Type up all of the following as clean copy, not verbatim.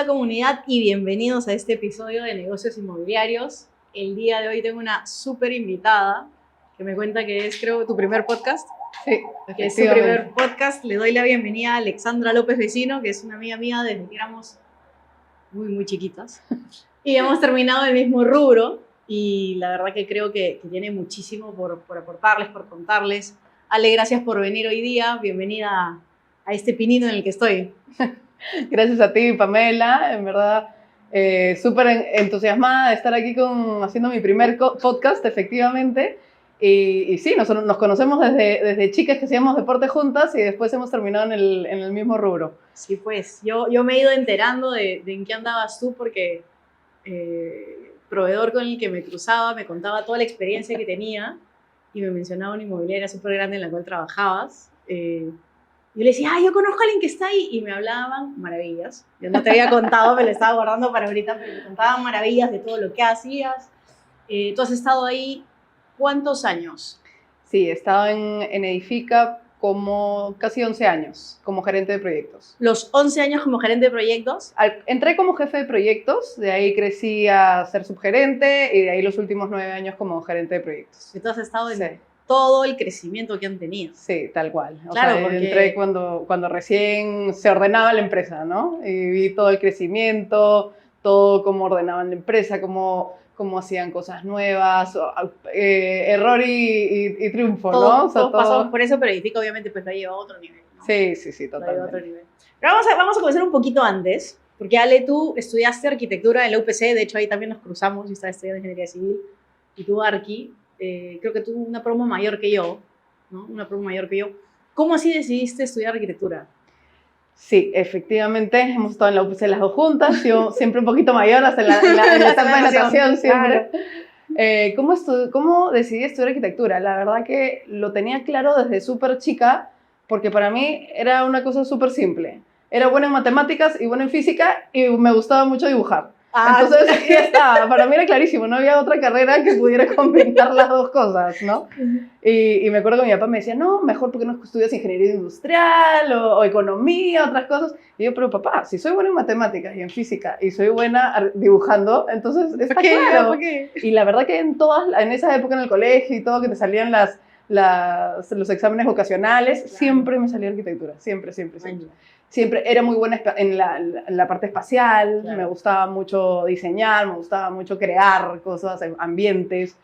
comunidad y bienvenidos a este episodio de Negocios Inmobiliarios. El día de hoy tengo una súper invitada que me cuenta que es, creo, tu primer podcast. Sí, Que es su primer podcast. Le doy la bienvenida a Alexandra López Vecino, que es una amiga mía desde que éramos muy chiquitas. Y hemos terminado el mismo rubro y la verdad que creo que tiene muchísimo por aportarles, por contarles. Ale, gracias por venir hoy día. Bienvenida a este pinito en el que estoy. Gracias a ti, Pamela. En verdad, súper entusiasmada de estar aquí haciendo mi primer podcast, efectivamente. Y sí, nosotros nos conocemos desde chicas que hacíamos deporte juntas y después hemos terminado en el mismo rubro. Sí, pues yo me he ido enterando de en qué andabas tú porque proveedor con el que me cruzaba me contaba toda la experiencia que tenía y me mencionaba una inmobiliaria súper grande en la cual trabajabas. Yo le decía, yo conozco a alguien que está ahí, y me hablaban maravillas. Yo no te había contado, me lo estaba guardando para ahorita, pero me contaban maravillas de todo lo que hacías. Tú has estado ahí, ¿cuántos años? Sí, he estado en Edifica como casi 11 años, como gerente de proyectos. ¿Los 11 años como gerente de proyectos? Entré como jefe de proyectos, de ahí crecí a ser subgerente y de ahí los últimos 9 años como gerente de proyectos. Y tú has estado en todo el crecimiento que han tenido. Sí, tal cual. Claro, porque entré cuando recién se ordenaba la empresa, ¿no? Y vi todo el crecimiento, todo cómo ordenaban la empresa, cómo hacían cosas nuevas, error y triunfo, todo, ¿no? O sea, todo pasamos por eso, pero Edifica obviamente pues lo ha llevado a otro nivel, ¿no? Sí, totalmente. A otro nivel. Pero vamos a comenzar un poquito antes, porque Ale, tú estudiaste arquitectura en la UPC, de hecho ahí también nos cruzamos, yo estaba estudiando ingeniería civil, y tú Arqui, creo que tú una promo mayor que yo, ¿no? Una promo mayor que yo. ¿Cómo así decidiste estudiar arquitectura? Sí, efectivamente, hemos estado en la UPC las dos juntas, yo siempre un poquito mayor, hasta en la etapa de natación siempre. Claro. ¿Cómo decidí estudiar arquitectura? La verdad que lo tenía claro desde súper chica, porque para mí era una cosa súper simple. Era buena en matemáticas y buena en física y me gustaba mucho dibujar. Entonces, ya estaba. Para mí era clarísimo, no había otra carrera que pudiera combinar las dos cosas, ¿no? Y me acuerdo que mi papá me decía, no, mejor porque no estudias ingeniería industrial o economía, otras cosas. Y yo, pero papá, si soy buena en matemáticas y en física y soy buena dibujando, entonces está claro. ¿Por qué? Y la verdad que en esa época en el colegio y todo, que te salían los exámenes vocacionales, claro, siempre me salía arquitectura, siempre. Siempre era muy buena en la parte espacial, claro, me gustaba mucho diseñar, me gustaba mucho crear cosas, ambientes,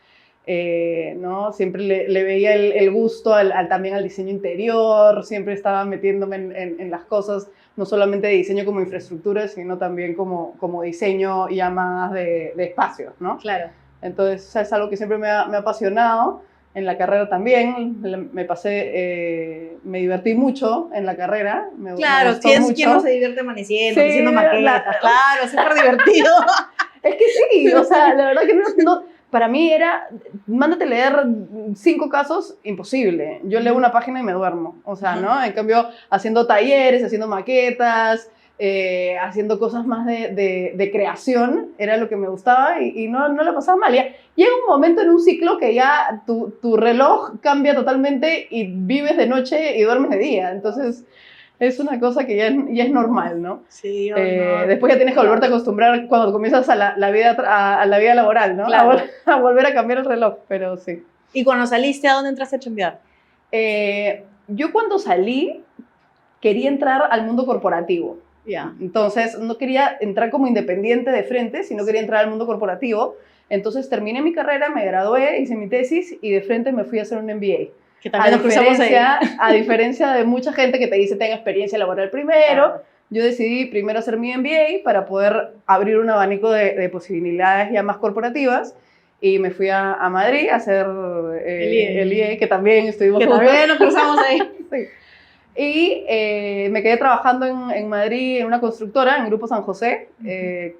¿no? Siempre le veía el gusto también al diseño interior, siempre estaba metiéndome en las cosas, no solamente de diseño como infraestructura, sino también como diseño ya más de espacios, ¿no? Claro. Entonces es algo que siempre me ha apasionado. En la carrera también, me divertí mucho en la carrera. Claro, ¿quién no se divierte amaneciendo, haciendo maquetas? Claro, súper divertido. Es que sí, o sea, la verdad que no, para mí era, mándate leer 5 casos, imposible. Yo leo una página y me duermo, o sea, ¿no? En cambio, haciendo talleres, haciendo maquetas, haciendo cosas más de creación, era lo que me gustaba y no la pasaba mal. Ya llega un momento en un ciclo que ya tu reloj cambia totalmente y vives de noche y duermes de día, entonces es una cosa que ya es normal, ¿no? Sí, no. Después ya tienes que volverte a acostumbrar cuando comienzas a la vida laboral, ¿no? Claro. A volver a cambiar el reloj, pero sí. ¿Y cuando saliste, a dónde entraste a chambear? Yo cuando salí quería entrar al mundo corporativo. Yeah. Entonces, no quería entrar como independiente de frente, sino quería entrar al mundo corporativo. Entonces, terminé mi carrera, me gradué, hice mi tesis y de frente me fui a hacer un MBA. Que también a diferencia de mucha gente que te dice tenga experiencia laboral primero, claro, yo decidí primero hacer mi MBA para poder abrir un abanico de posibilidades ya más corporativas. Y me fui a Madrid a hacer el IE, que también estuvimos juntos. Que también nos cruzamos ahí. Sí. Y me quedé trabajando en Madrid en una constructora, en Grupo San José,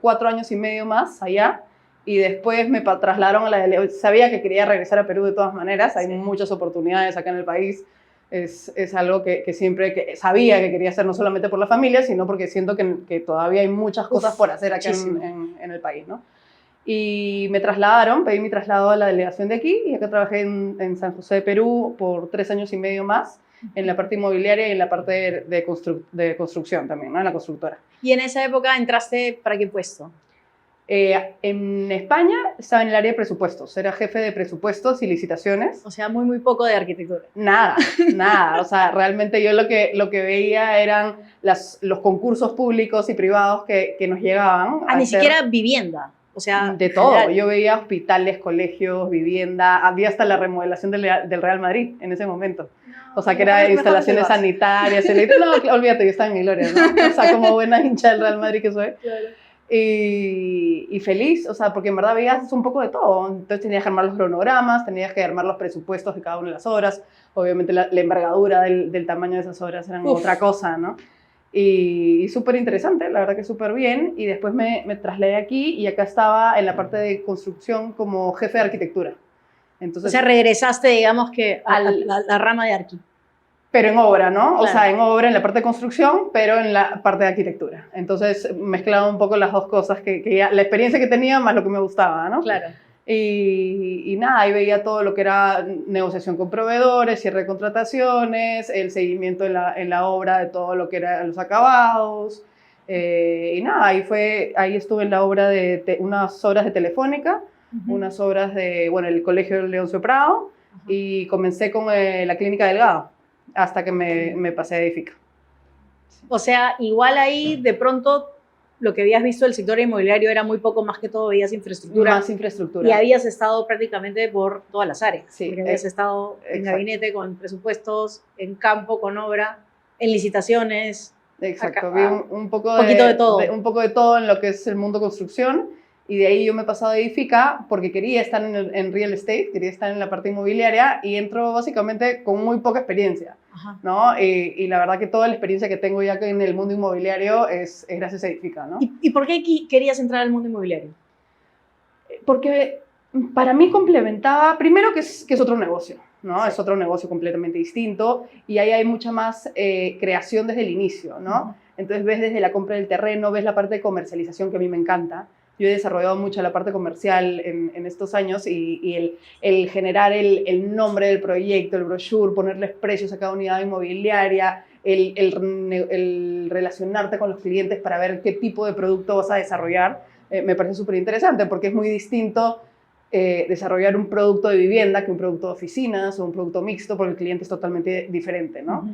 4 años y medio más allá. Y después me trasladaron sabía que quería regresar a Perú de todas maneras, hay muchas oportunidades acá en el país. Es algo que siempre sabía que quería hacer, no solamente por la familia, sino porque siento que todavía hay muchas cosas por hacer acá en el país, ¿no? y me trasladaron, pedí mi traslado a la delegación de aquí y acá trabajé en San José de Perú por 3 años y medio más en la parte inmobiliaria y en la parte de construcción también, ¿no? En la constructora. ¿Y en esa época entraste para qué puesto? En España estaba en el área de presupuestos, era jefe de presupuestos y licitaciones. O sea, muy poco de arquitectura. Nada, nada. O sea, realmente yo lo que veía eran los concursos públicos y privados que nos llegaban. Ni siquiera vivienda. O sea, de todo. general. Yo veía hospitales, colegios, vivienda. Había hasta la remodelación del Real Madrid en ese momento. O sea, que era instalaciones sanitarias. No, olvídate, yo estaba en mi gloria, ¿no? O sea, como buena hincha del Real Madrid que soy. Claro. Y feliz, o sea, porque en verdad veías un poco de todo. Entonces tenías que armar los cronogramas, tenías que armar los presupuestos de cada una de las obras. Obviamente la envergadura del tamaño de esas obras eran otra cosa, ¿no? Y súper interesante, la verdad que súper bien. Y después me trasladé aquí y acá estaba en la parte de construcción como jefe de arquitectura. Entonces, o sea, regresaste, digamos que a la rama de arqui. Pero en obra, ¿no? Claro. O sea, en obra, en la parte de construcción, pero en la parte de arquitectura. Entonces, mezclaba un poco las dos cosas, que ya, la experiencia que tenía más lo que me gustaba, ¿no? Claro. Y nada, ahí veía todo lo que era negociación con proveedores, cierre de contrataciones, el seguimiento en la obra de todo lo que eran los acabados. Y nada, ahí estuve en la obra unas obras de Telefónica, unas obras de, bueno, el Colegio Leoncio Prado, y comencé con la Clínica Delgado, hasta que me pasé a Edifica. O sea, igual ahí de pronto lo que habías visto del sector inmobiliario era muy poco, más que todo veías infraestructura. Más infraestructura. Y habías estado prácticamente por todas las áreas. Sí. Porque habías estado en gabinete con presupuestos, en campo con obra, en licitaciones. Exacto, acá, vi un poco de todo. Un poco de todo en lo que es el mundo construcción. Y de ahí yo me he pasado a Edifica porque quería estar en real estate, quería estar en la parte inmobiliaria y entro básicamente con muy poca experiencia, ¿no? Y la verdad que toda la experiencia que tengo ya en el mundo inmobiliario es gracias a Edifica, ¿no? ¿Y por qué querías entrar al mundo inmobiliario? Porque para mí complementaba, primero que es otro negocio, ¿no? Sí. Es otro negocio completamente distinto y ahí hay mucha más creación desde el inicio, ¿no? Entonces ves desde la compra del terreno, ves la parte de comercialización que a mí me encanta. Yo he desarrollado mucho la parte comercial en estos años y el generar el nombre del proyecto, el brochure, ponerles precios a cada unidad inmobiliaria, el relacionarte con los clientes para ver qué tipo de producto vas a desarrollar, me parece súper interesante porque es muy distinto desarrollar un producto de vivienda que un producto de oficinas o un producto mixto, porque el cliente es totalmente diferente, ¿no?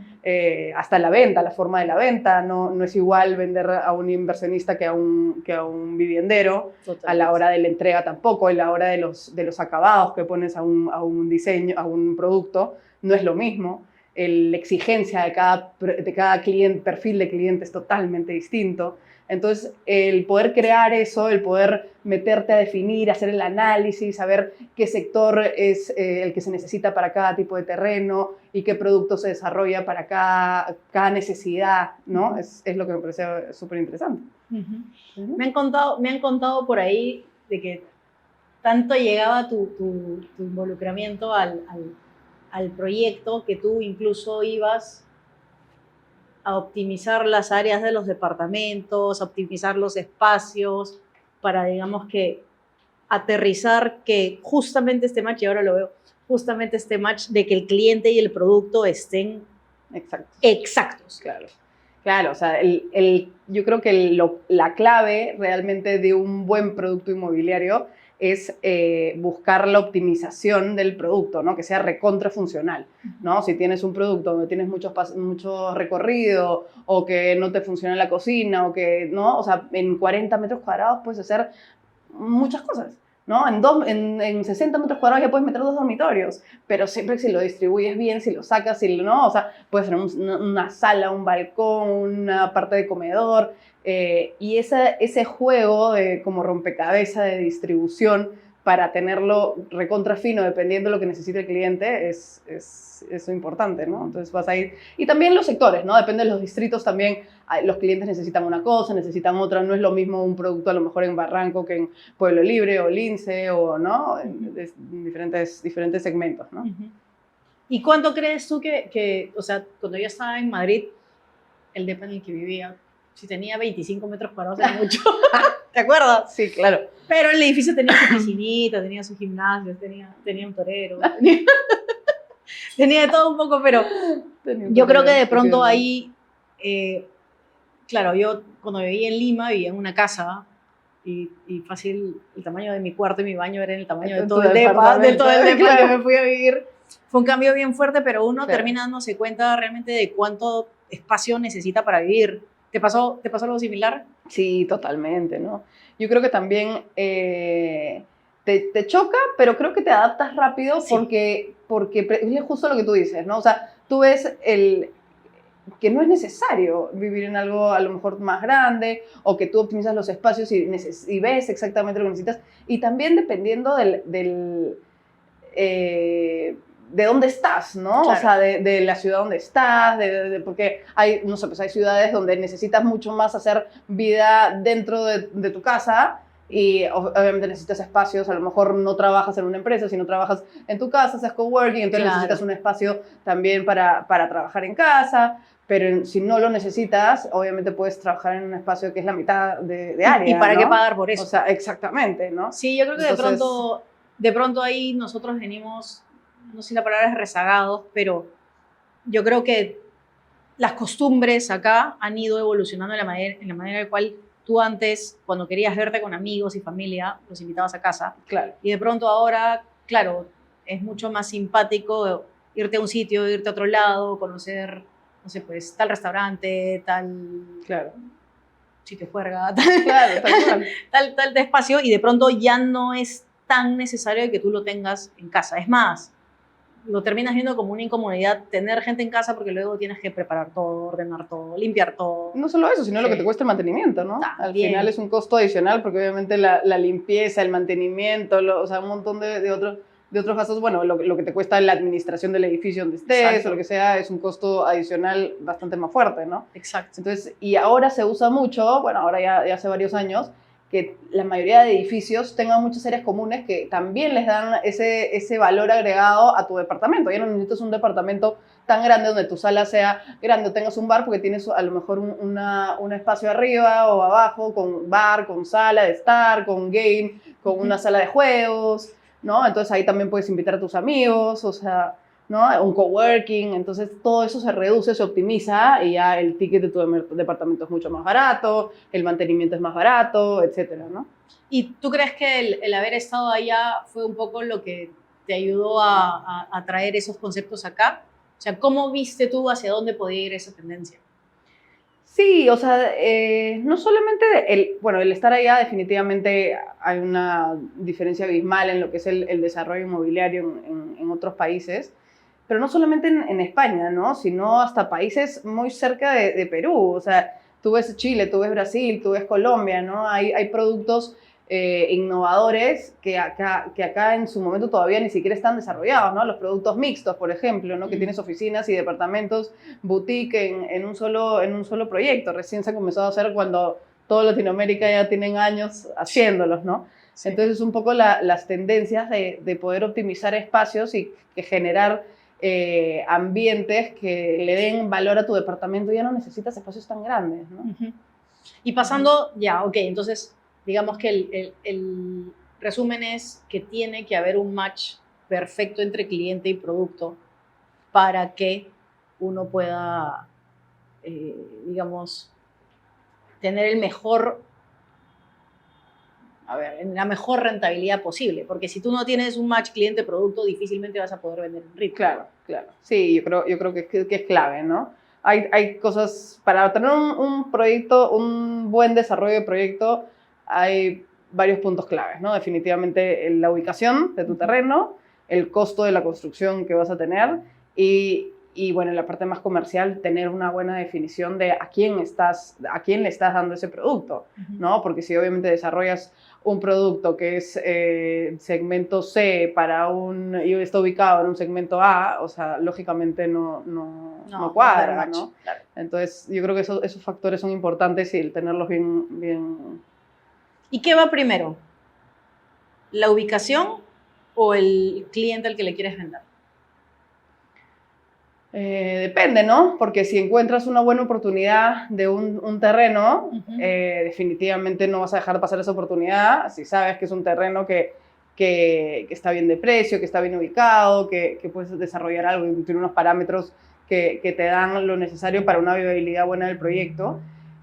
Hasta la venta, la forma de la venta, no es igual vender a un inversionista que a un viviendero. Totalmente. A la hora de la entrega tampoco, a la hora de los acabados que pones a un diseño, a un producto, no es lo mismo. La exigencia de cada cliente, perfil de cliente es totalmente distinto. Entonces, el poder crear eso, el poder meterte a definir, hacer el análisis, saber qué sector es el que se necesita para cada tipo de terreno y qué producto se desarrolla para cada necesidad, ¿no? Es lo que me parece súper interesante. Me han contado por ahí de que tanto llegaba tu involucramiento al proyecto que tú incluso ibas a optimizar las áreas de los departamentos, a optimizar los espacios, para, digamos, que aterrizar que justamente este match, y ahora lo veo, justamente este match de que el cliente y el producto estén exactos. Claro, o sea, yo creo que la clave realmente de un buen producto inmobiliario es buscar la optimización del producto, ¿no? Que sea recontrafuncional, ¿no? Si tienes un producto donde tienes mucho recorrido o que no te funciona la cocina o que, ¿no? O sea, en 40 metros cuadrados puedes hacer muchas cosas, ¿no? En 60 metros cuadrados ya puedes meter 2 dormitorios, pero siempre si lo distribuyes bien, si lo sacas, ¿no? O sea, puedes tener una sala, un balcón, una parte de comedor, y ese juego de como rompecabezas de distribución para tenerlo recontra fino dependiendo de lo que necesite el cliente es importante, ¿no? Entonces vas a ir... Y también los sectores, ¿no? Depende de los distritos también. Los clientes necesitan una cosa, necesitan otra. No es lo mismo un producto a lo mejor en Barranco que en Pueblo Libre o Lince o, ¿no? En diferentes segmentos, ¿no? ¿Y cuánto crees tú que, o sea, cuando yo estaba en Madrid, el depa en el que vivía, si tenía 25 metros cuadrados era mucho? ¿Te acuerdas? Sí, claro. Pero el edificio tenía su piscinita, tenía su gimnasio, tenía un torero, tenía de todo un poco, pero yo creo que de pronto ahí, claro, yo cuando vivía en Lima vivía en una casa y fácil, el tamaño de mi cuarto y mi baño era el tamaño de todo el depa, que me fui a vivir. Fue un cambio bien fuerte, pero uno termina dándose cuenta realmente de cuánto espacio necesita para vivir. ¿Te pasó algo similar? Sí, totalmente, ¿no? Yo creo que también te choca, pero creo que te adaptas rápido porque es justo lo que tú dices, ¿no? O sea, tú ves que no es necesario vivir en algo a lo mejor más grande o que tú optimizas los espacios y ves exactamente lo que necesitas. Y también dependiendo de dónde estás, ¿no? Claro. O sea, de la ciudad donde estás, porque hay, no sé, pues hay ciudades donde necesitas mucho más hacer vida dentro de tu casa y obviamente necesitas espacios, a lo mejor no trabajas en una empresa, sino trabajas en tu casa, haces coworking, entonces necesitas un espacio también para trabajar en casa, pero si no lo necesitas, obviamente puedes trabajar en un espacio que es la mitad de área, ¿Y para ¿no? qué pagar por eso? O sea, exactamente, ¿no? Sí, yo creo que de pronto ahí nosotros venimos, no sé si la palabra es rezagados, pero yo creo que las costumbres acá han ido evolucionando en la manera en la cual tú antes, cuando querías verte con amigos y familia, los invitabas a casa. Claro. Y de pronto ahora, claro, es mucho más simpático irte a un sitio, irte a otro lado, conocer, no sé, pues tal restaurante, tal sitio juerga, tal espacio, y de pronto ya no es tan necesario que tú lo tengas en casa. Es más, lo terminas viendo como una incomodidad tener gente en casa porque luego tienes que preparar todo, ordenar todo, limpiar todo. No solo eso, sino lo que te cuesta el mantenimiento, ¿no? Al final es un costo adicional porque obviamente la limpieza, el mantenimiento, o sea, un montón de otros gastos, bueno, lo que te cuesta la administración del edificio donde estés. Exacto. O lo que sea, es un costo adicional bastante más fuerte, ¿no? Exacto. Entonces, y ahora se usa mucho, bueno, ahora ya hace varios años, que la mayoría de edificios tengan muchas áreas comunes que también les dan ese valor agregado a tu departamento. Ya no necesitas un departamento tan grande donde tu sala sea grande o tengas un bar porque tienes a lo mejor un espacio arriba o abajo con bar, con sala de estar, con game, con una sala de juegos, ¿no? Entonces ahí también puedes invitar a tus amigos, o sea, ¿no? Un coworking, entonces todo eso se reduce, se optimiza y ya el ticket de tu departamento es mucho más barato, el mantenimiento es más barato, etcétera, ¿no? ¿Y tú crees que el haber estado allá fue un poco lo que te ayudó a traer esos conceptos acá? O sea, ¿cómo viste tú hacia dónde podía ir esa tendencia? Sí, o sea, no solamente el estar allá, definitivamente hay una diferencia abismal en lo que es el desarrollo inmobiliario en otros países, pero no solamente en España, ¿no? Sino hasta países muy cerca de Perú. O sea, tú ves Chile, tú ves Brasil, tú ves Colombia, ¿no? Hay productos innovadores que acá en su momento todavía ni siquiera están desarrollados, ¿no? Los productos mixtos, por ejemplo, ¿no? Que tienes oficinas y departamentos boutique en un solo proyecto. Recién se ha comenzado a hacer cuando toda Latinoamérica ya tienen años haciéndolos, ¿no? Sí. Entonces, un poco las tendencias de poder optimizar espacios y que generar ambientes que le den valor a tu departamento. Ya no necesitas espacios tan grandes, ¿no? Y pasando, ya, ok, entonces digamos que el resumen es que tiene que haber un match perfecto entre cliente y producto para que uno pueda, digamos, tener la mejor rentabilidad posible, porque si tú no tienes un match cliente-producto, difícilmente vas a poder vender un ritmo. Claro, claro. Sí, yo creo que es clave, ¿no? Hay cosas, para tener un proyecto, un buen desarrollo de proyecto, hay varios puntos claves, ¿no? Definitivamente la ubicación de tu terreno, el costo de la construcción que vas a tener y bueno, en la parte más comercial, tener una buena definición de a quién le estás dando ese producto, ¿no? Porque si obviamente desarrollas un producto que es segmento C y está ubicado en un segmento A, o sea, lógicamente no cuadra, ¿no? Claro. Entonces, yo creo que esos factores son importantes y el tenerlos bien... ¿Y qué va primero? ¿La ubicación o el cliente al que le quieres vender? Depende, ¿no? Porque si encuentras una buena oportunidad de un terreno, definitivamente no vas a dejar de pasar esa oportunidad si sabes que es un terreno que está bien de precio, que está bien ubicado, que puedes desarrollar algo y tiene unos parámetros que te dan lo necesario para una viabilidad buena del proyecto.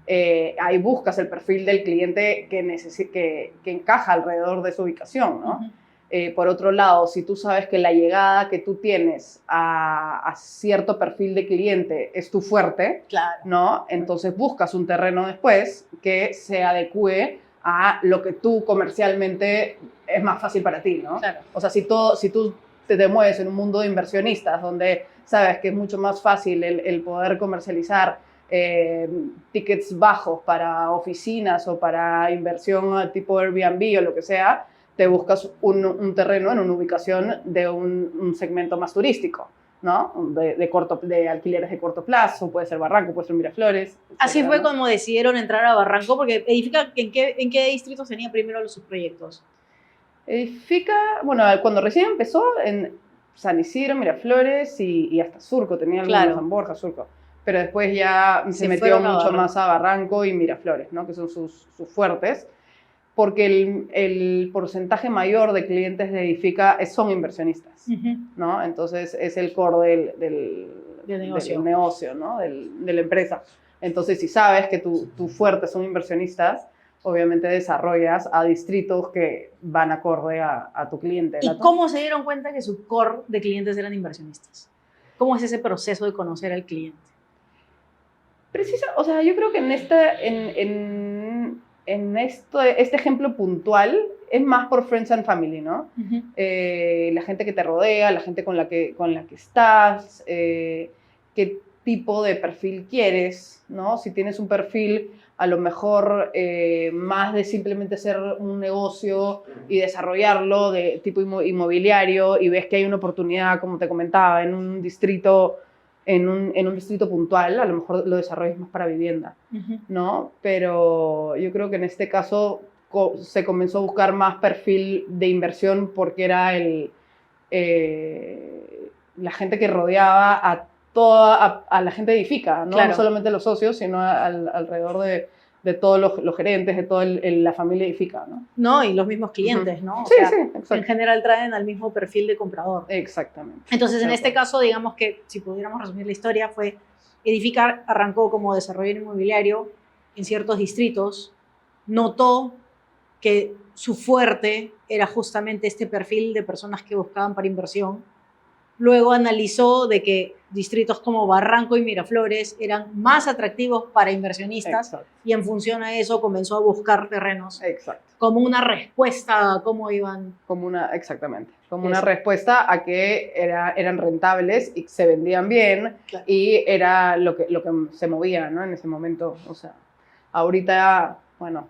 Ahí buscas el perfil del cliente que encaja alrededor de su ubicación, ¿no? Por otro lado, si tú sabes que la llegada que tú tienes a cierto perfil de cliente es tu fuerte, claro, ¿no? Entonces buscas un terreno después que se adecue a lo que tú comercialmente es más fácil para ti, ¿no? claro. O sea, si tú te mueves en un mundo de inversionistas donde sabes que es mucho más fácil el poder comercializar tickets bajos para oficinas o para inversión tipo Airbnb o lo que sea, te buscas un terreno en una ubicación de un segmento más turístico, ¿no? De alquileres de corto plazo, puede ser Barranco, puede ser Miraflores. Así etcétera, fue ¿no? como decidieron entrar a Barranco, porque Edifica, ¿en qué distritos tenía primero sus proyectos? Edifica, bueno, cuando recién empezó en San Isidro, Miraflores y hasta Surco, tenía algunos, Claro. San Borja, Surco. Pero después ya se metió fueron a mucho Barranco. más a Barranco y Miraflores, ¿no? Que son sus fuertes, porque el porcentaje mayor de clientes de Edifica son inversionistas, ¿no? Entonces es el core del negocio, ¿no? De la empresa. Entonces, si sabes que tu fuerte son inversionistas, obviamente desarrollas a distritos que van acorde a tu cliente. ¿Y cómo se dieron cuenta que su core de clientes eran inversionistas? ¿Cómo es ese proceso de conocer al cliente? O sea, yo creo que este ejemplo puntual es más por friends and family, ¿no? La gente que te rodea, la gente con la que estás, qué tipo de perfil quieres, ¿no? Si tienes un perfil a lo mejor más de simplemente ser un negocio y desarrollarlo de tipo inmobiliario y ves que hay una oportunidad, como te comentaba, en un distrito puntual, a lo mejor lo desarrollas más para vivienda, ¿no? Pero yo creo que en este caso se comenzó a buscar más perfil de inversión porque era la gente que rodeaba a la gente de Edifica, ¿no? Claro. No solamente los socios, sino alrededor de todos los gerentes, de toda la familia Edifica, ¿no? No, y los mismos clientes, ¿no? O Sí, sea, sí, exacto. en general traen al mismo perfil de comprador. Exactamente. Entonces, en este caso, digamos que si pudiéramos resumir la historia, fue Edificar arrancó como desarrollador inmobiliario en ciertos distritos, notó que su fuerte era justamente este perfil de personas que buscaban para inversión. Luego analizó de que distritos como Barranco y Miraflores eran más atractivos para inversionistas. Exacto. Y en función a eso comenzó a buscar terrenos. Exacto. Como una respuesta a cómo iban. Exactamente. Como una respuesta a que eran rentables y se vendían bien. Claro. Y era lo que se movía, ¿no? En ese momento. O sea, ahorita, bueno,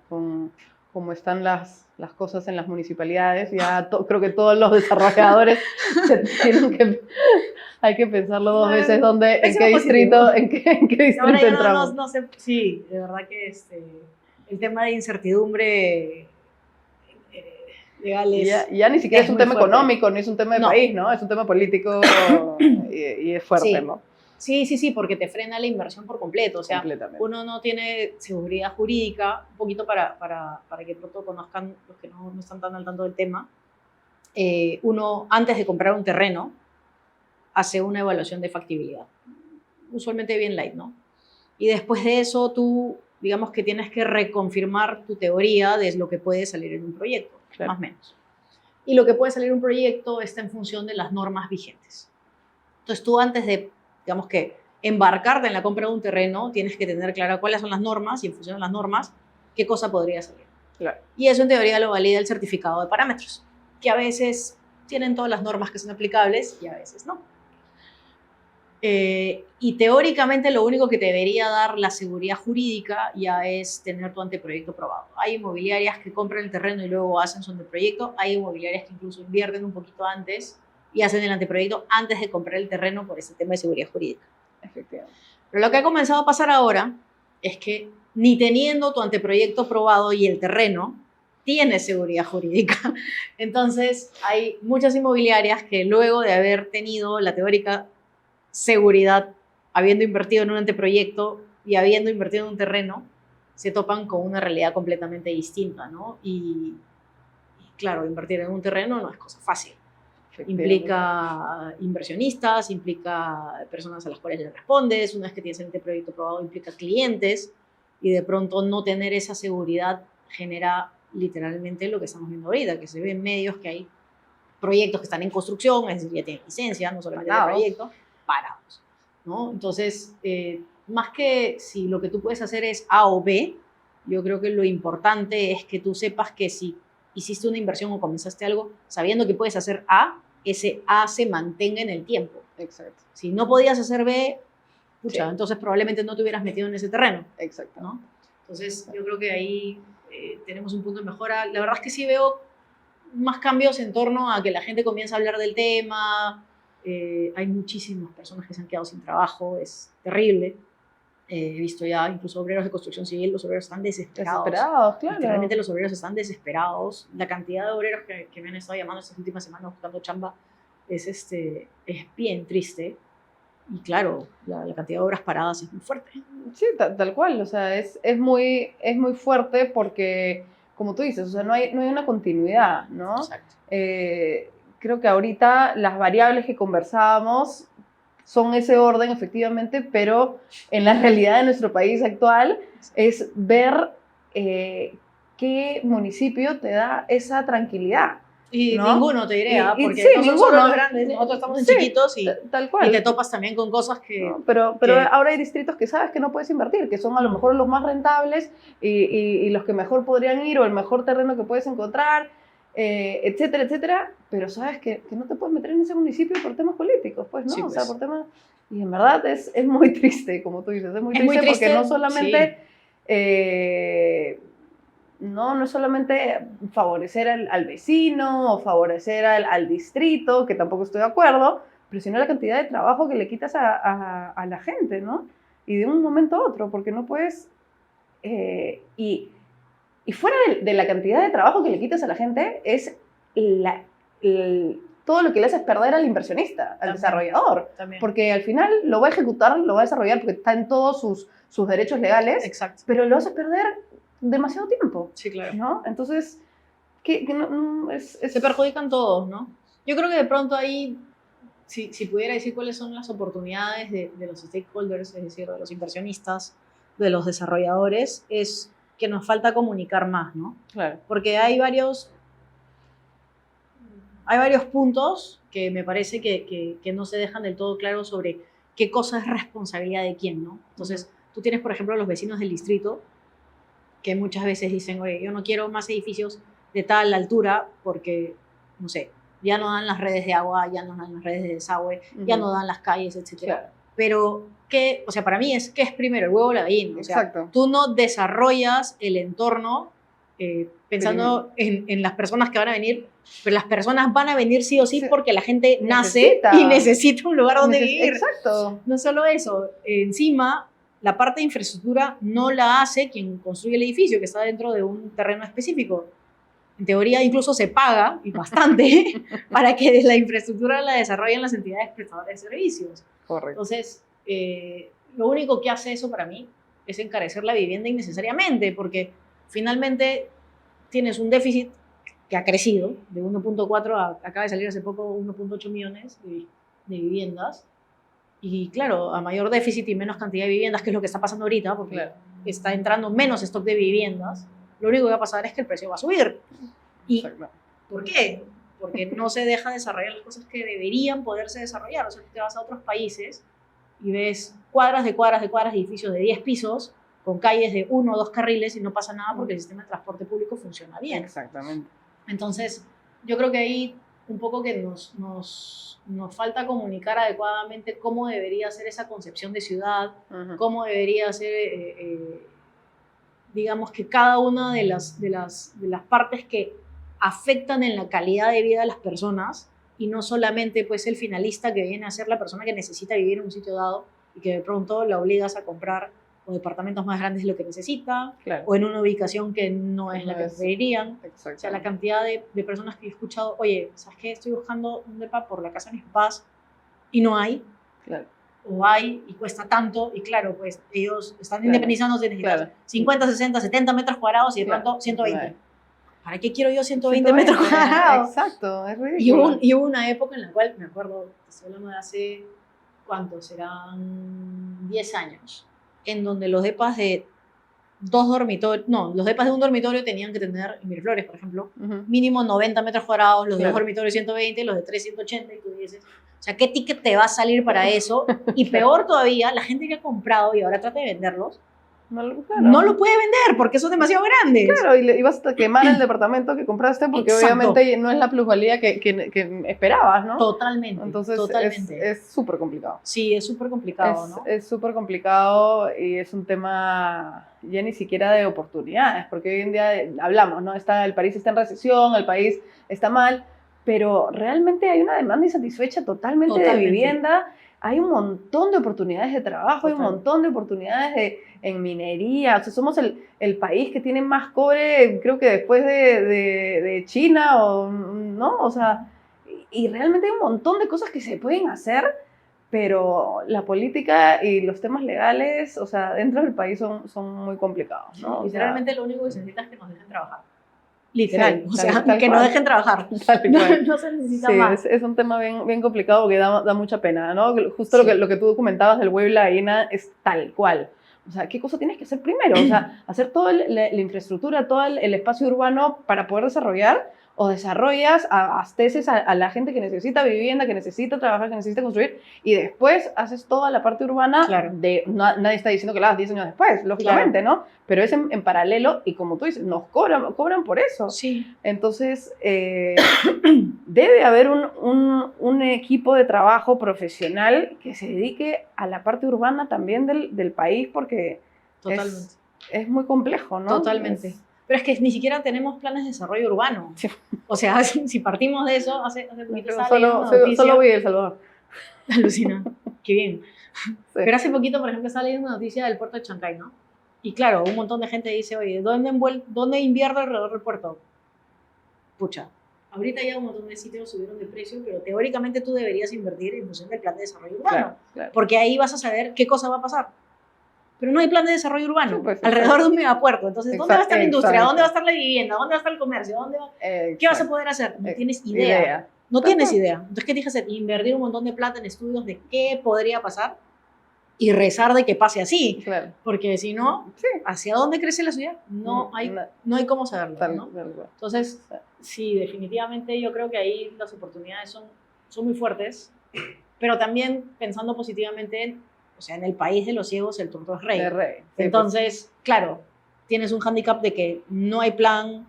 como están las cosas en las municipalidades, ya creo que todos los desarrolladores hay que pensarlo dos veces en qué distrito entramos. No sé, sí, de verdad que el tema de incertidumbre legal ya ni siquiera es un tema fuerte. económico, ni es un tema de país, ¿no? Es un tema político y es fuerte, sí. ¿no? Sí, porque te frena la inversión por completo. O sea, uno no tiene seguridad jurídica, un poquito para que pronto conozcan los que no están tan al tanto del tema. Uno, antes de comprar un terreno, hace una evaluación de factibilidad. Usualmente bien light, ¿no? Y después de eso, tú, digamos que tienes que reconfirmar tu teoría de lo que puede salir en un proyecto, claro. Más o menos. Y lo que puede salir en un proyecto está en función de las normas vigentes. Entonces, tú antes de digamos que embarcarte en la compra de un terreno, tienes que tener claro cuáles son las normas y en función de las normas, qué cosa podría salir. Claro. Y eso en teoría lo valida el certificado de parámetros, que a veces tienen todas las normas que son aplicables y a veces no. Y teóricamente lo único que te debería dar la seguridad jurídica ya es tener tu anteproyecto aprobado. Hay inmobiliarias que compran el terreno y luego hacen su anteproyecto, hay inmobiliarias que incluso invierten un poquito antes y hacen el anteproyecto antes de comprar el terreno por ese tema de seguridad jurídica. Efectivamente. Pero lo que ha comenzado a pasar ahora es que ni teniendo tu anteproyecto aprobado y el terreno, tienes seguridad jurídica. Entonces, hay muchas inmobiliarias que luego de haber tenido la teórica seguridad, habiendo invertido en un anteproyecto y habiendo invertido en un terreno, se topan con una realidad completamente distinta, ¿no? Y claro, invertir en un terreno no es cosa fácil. Implica inversionistas, implica personas a las cuales le respondes, una vez que tienes el anteproyecto probado, implica clientes, y de pronto no tener esa seguridad genera literalmente lo que estamos viendo ahorita, que se ve en medios que hay proyectos que están en construcción, es decir, ya tienen licencia, no solamente el proyecto, parados, ¿no? Entonces, más que si lo que tú puedes hacer es A o B, yo creo que lo importante es que tú sepas que si hiciste una inversión o comenzaste algo sabiendo que puedes hacer A, ese A se mantenga en el tiempo. Exacto. Si no podías hacer B, pucha, sí, entonces probablemente no te hubieras metido en ese terreno. Exacto. ¿No? Entonces, yo creo que ahí tenemos un punto de mejora. La verdad es que sí veo más cambios en torno a que la gente comienza a hablar del tema. Hay muchísimas personas que se han quedado sin trabajo, es terrible. He visto ya incluso obreros de construcción civil, los obreros están desesperados. Desesperados, claro. Literalmente los obreros están desesperados. La cantidad de obreros que me han estado llamando estas últimas semanas buscando chamba es bien triste. Y claro, la cantidad de obras paradas es muy fuerte. Sí, tal cual. O sea, es muy fuerte porque, como tú dices, o sea, no hay una continuidad, ¿no? Exacto. Creo que ahorita las variables que conversábamos son ese orden, efectivamente, pero en la realidad de nuestro país actual es ver qué municipio te da esa tranquilidad. Y ¿no? Ninguno, te diré, porque sí, no son solo los grandes, nosotros estamos en chiquitos y, tal cual. Y te topas también con cosas que... No, pero ahora hay distritos que sabes que no puedes invertir, que son a lo mejor los más rentables y los que mejor podrían ir, o el mejor terreno que puedes encontrar, etcétera, etcétera, pero sabes que no te puedes meter en ese municipio por temas políticos, pues, ¿no? Sí, pues. O sea, por temas... Y en verdad es muy triste, como tú dices, es muy triste porque no solamente... Sí. No es solamente favorecer al vecino o favorecer al distrito, que tampoco estoy de acuerdo, pero sino la cantidad de trabajo que le quitas a la gente, ¿no? Y de un momento a otro, porque no puedes... y fuera de la cantidad de trabajo que le quitas a la gente, es todo lo que le haces perder al inversionista, al desarrollador. También. Porque al final lo va a ejecutar, lo va a desarrollar porque está en todos sus derechos legales. Exacto. Pero lo haces perder demasiado tiempo. Sí, claro. ¿No? Entonces, se perjudican todos, ¿no? Yo creo que de pronto ahí, si pudiera decir cuáles son las oportunidades de los stakeholders, es decir, de los inversionistas, de los desarrolladores, es que nos falta comunicar más, ¿no? Claro. Porque hay varios puntos que me parece que no se dejan del todo claros sobre qué cosa es responsabilidad de quién, ¿no? Entonces, tú tienes, por ejemplo, a los vecinos del distrito que muchas veces dicen, oye, yo no quiero más edificios de tal altura porque, no sé, ya no dan las redes de agua, ya no dan las redes de desagüe, ya no dan las calles, etc. Claro. Pero, o sea, para mí ¿qué es primero, el huevo o la gallina? O sea, exacto. Tú no desarrollas el entorno pensando en las personas que van a venir, pero las personas van a venir sí o sí porque la gente nace y necesita un lugar donde vivir. Exacto. No solo eso, encima la parte de infraestructura no la hace quien construye el edificio, que está dentro de un terreno específico. En teoría incluso se paga, y bastante, para que la infraestructura la desarrollen las entidades prestadoras de servicios. Correcto. Entonces, lo único que hace eso para mí es encarecer la vivienda innecesariamente, porque finalmente tienes un déficit que ha crecido de 1.4 acaba de salir hace poco 1.8 millones de viviendas. Y claro, a mayor déficit y menos cantidad de viviendas, que es lo que está pasando ahorita, porque está entrando menos stock de viviendas, lo único que va a pasar es que el precio va a subir. ¿Y por qué? Porque no se deja desarrollar las cosas que deberían poderse desarrollar. O sea, tú te vas a otros países y ves cuadras de edificios de 10 pisos, con calles de 1 o 2 carriles y no pasa nada porque el sistema de transporte público funciona bien. Exactamente. Entonces, yo creo que ahí un poco que nos falta comunicar adecuadamente cómo debería ser esa concepción de ciudad, cómo debería ser, digamos, que cada una de las partes que afectan en la calidad de vida de las personas, y no solamente pues el finalista que viene a ser la persona que necesita vivir en un sitio dado y que de pronto la obligas a comprar o departamentos más grandes de lo que necesita, o en una ubicación que no es la que preferirían. O sea, la cantidad de personas que he escuchado, oye, ¿sabes qué? Estoy buscando un depa por la casa de mis papás y no hay. Claro. o hay y cuesta tanto, y claro, pues ellos están Claro, independizándose, necesitan claro. 50, 60, 70 metros cuadrados y de Claro, pronto 120. claro. ¿Para qué quiero yo 120 metros 120, cuadrados? exacto, es Y ridículo. hubo una época en la cual, me acuerdo, estoy hablando de hace, ¿cuánto? Serán 10 años, en donde los depas de los depas de un dormitorio tenían que tener, en Miraflores, por ejemplo, Ujú. mínimo 90 metros cuadrados, los de Claro. dos dormitorios 120, los de 3 180, y tú dices, o sea, ¿qué ticket te va a salir para eso? Y peor todavía, la gente que ha comprado y ahora trata de venderlos, Claro. no lo puede vender porque son demasiado grandes. Claro, y vas a quemar el departamento que compraste porque Exacto. obviamente no es la plusvalía que esperabas, ¿no? Totalmente. Entonces totalmente. es súper complicado. Sí, es súper complicado, ¿no? Es súper complicado y es un tema ya ni siquiera de oportunidades, porque hoy en día hablamos, ¿no? El país está en recesión, el país está mal, pero realmente hay una demanda insatisfecha totalmente de vivienda, hay un montón de oportunidades de trabajo, hay un montón de oportunidades en minería, o sea, somos el país que tiene más cobre, creo que después de China, ¿no? O sea, y realmente hay un montón de cosas que se pueden hacer, pero la política y los temas legales, o sea, dentro del país son muy complicados, ¿no? Literalmente lo único que se necesita es que nos dejen trabajar. Literal, Sí, o sea, tal que cual. nos dejen trabajar. No se necesita más. Es un tema bien complicado porque da mucha pena, ¿no? Justo Sí. lo que tú comentabas del huevo y la gallina es tal cual. O sea, ¿qué cosa tienes que hacer primero? O sea, hacer toda la infraestructura, todo el espacio urbano para poder desarrollar, o desarrollas, abasteces a la gente que necesita vivienda, que necesita trabajar, que necesita construir, y después haces toda la parte urbana. Claro. Nadie está diciendo que la hagas 10 años después, lógicamente, Claro. ¿no? Pero es en paralelo, y como tú dices, nos cobran por eso. Sí. Entonces, debe haber un equipo de trabajo profesional que se dedique a la parte urbana también del país, porque Totalmente. es muy complejo, ¿no? Totalmente. Pero es que ni siquiera tenemos planes de desarrollo urbano. Sí. O sea, si partimos de eso, hace poquito estaba leyendo una noticia. Solo voy a El Salvador. Alucina. Qué bien. Sí. Pero hace poquito, por ejemplo, estaba leyendo una noticia del puerto de Chancay, ¿no? Y claro, un montón de gente dice, oye, ¿dónde invierto alrededor del puerto? Pucha, ahorita ya un montón de sitios subieron de precio, pero teóricamente tú deberías invertir en función del plan de desarrollo urbano. Claro. Porque ahí vas a saber qué cosa va a pasar. Pero no hay plan de desarrollo urbano Sí, pues, alrededor de un megapuerto. Entonces, ¿dónde va a estar la industria? Exacto. ¿Dónde va a estar la vivienda? ¿Dónde va a estar el comercio? ¿Qué vas a poder hacer? No tienes idea. No tienes idea. Entonces, ¿qué tienes que hacer? Invertir un montón de plata en estudios de qué podría pasar y rezar de que pase así. Claro. Porque si no, Sí. ¿hacia dónde crece la ciudad? No hay cómo saberlo, ¿no? Entonces, sí, definitivamente yo creo que ahí las oportunidades son muy fuertes, pero también pensando positivamente, o sea, en el país de los ciegos el tonto es rey. Sí, entonces, claro, tienes un hándicap de que no hay plan,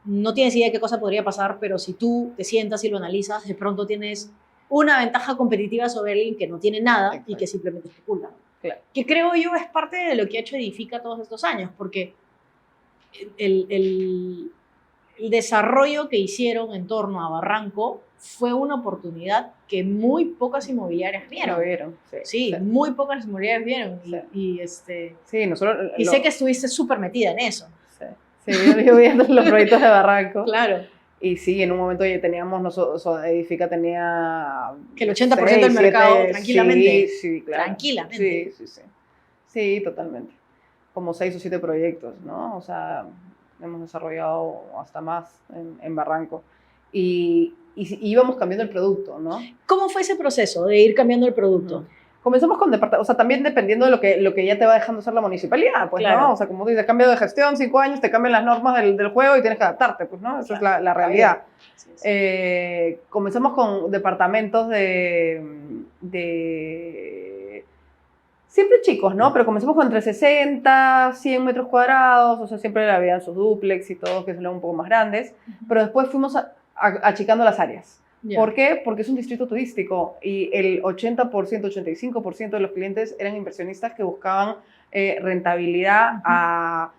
no tienes idea de qué cosa podría pasar, pero si tú te sientas y lo analizas, de pronto tienes una ventaja competitiva sobre alguien que no tiene nada. Exacto. Y que simplemente especula. Claro. Que creo yo es parte de lo que ha hecho Edifica todos estos años, porque el desarrollo que hicieron en torno a Barranco fue una oportunidad que muy pocas inmobiliarias vieron. Sí, muy pocas inmobiliarias vieron. Sí. Sí, nosotros... Y sé que estuviste súper metida en eso. Sí, yo viendo los proyectos de Barranco. Claro. Y sí, en un momento ya teníamos, nosotros, Edifica tenía... Que el 80% del mercado, tranquilamente. Sí, claro. Tranquilamente. Sí, totalmente. Como 6 o 7 proyectos, ¿no? O sea, hemos desarrollado hasta más en Barranco. Y íbamos cambiando el producto, ¿no? ¿Cómo fue ese proceso de ir cambiando el producto? Comenzamos con departamentos, o sea, también dependiendo de lo que ya te va dejando hacer la municipalidad, pues, claro. ¿No? O sea, como dices, cambio de gestión, 5 años, te cambian las normas del juego y tienes que adaptarte, pues, ¿no? Esa es la realidad. Sí. Comenzamos con departamentos siempre chicos, ¿no? Pero comenzamos con entre 60, 100 metros cuadrados, o sea, siempre había sus dúplex y todo, que son un poco más grandes, pero después fuimos achicando las áreas. Yeah. ¿Por qué? Porque es un distrito turístico y el 80%, 85% de los clientes eran inversionistas que buscaban rentabilidad a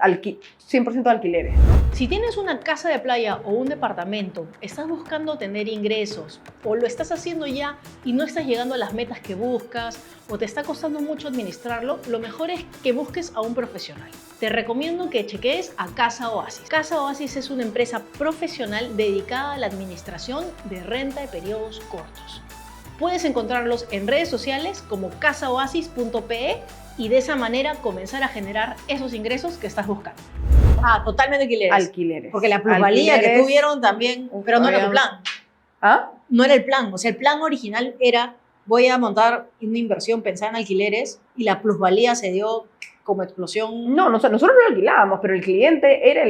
100% de alquileres. Si tienes una casa de playa o un departamento, estás buscando tener ingresos o lo estás haciendo ya y no estás llegando a las metas que buscas o te está costando mucho administrarlo, lo mejor es que busques a un profesional. Te recomiendo que cheques a Casa Oasis. Casa Oasis es una empresa profesional dedicada a la administración de renta de periodos cortos. Puedes encontrarlos en redes sociales como casaoasis.pe y de esa manera comenzar a generar esos ingresos que estás buscando. Ah, totalmente alquileres. Alquileres. Porque la plusvalía que tuvieron también, pero no era tu plan. ¿Ah? No era el plan. O sea, el plan original era, voy a montar una inversión pensada en alquileres y la plusvalía se dio como explosión. No, nosotros no lo alquilábamos, pero el cliente era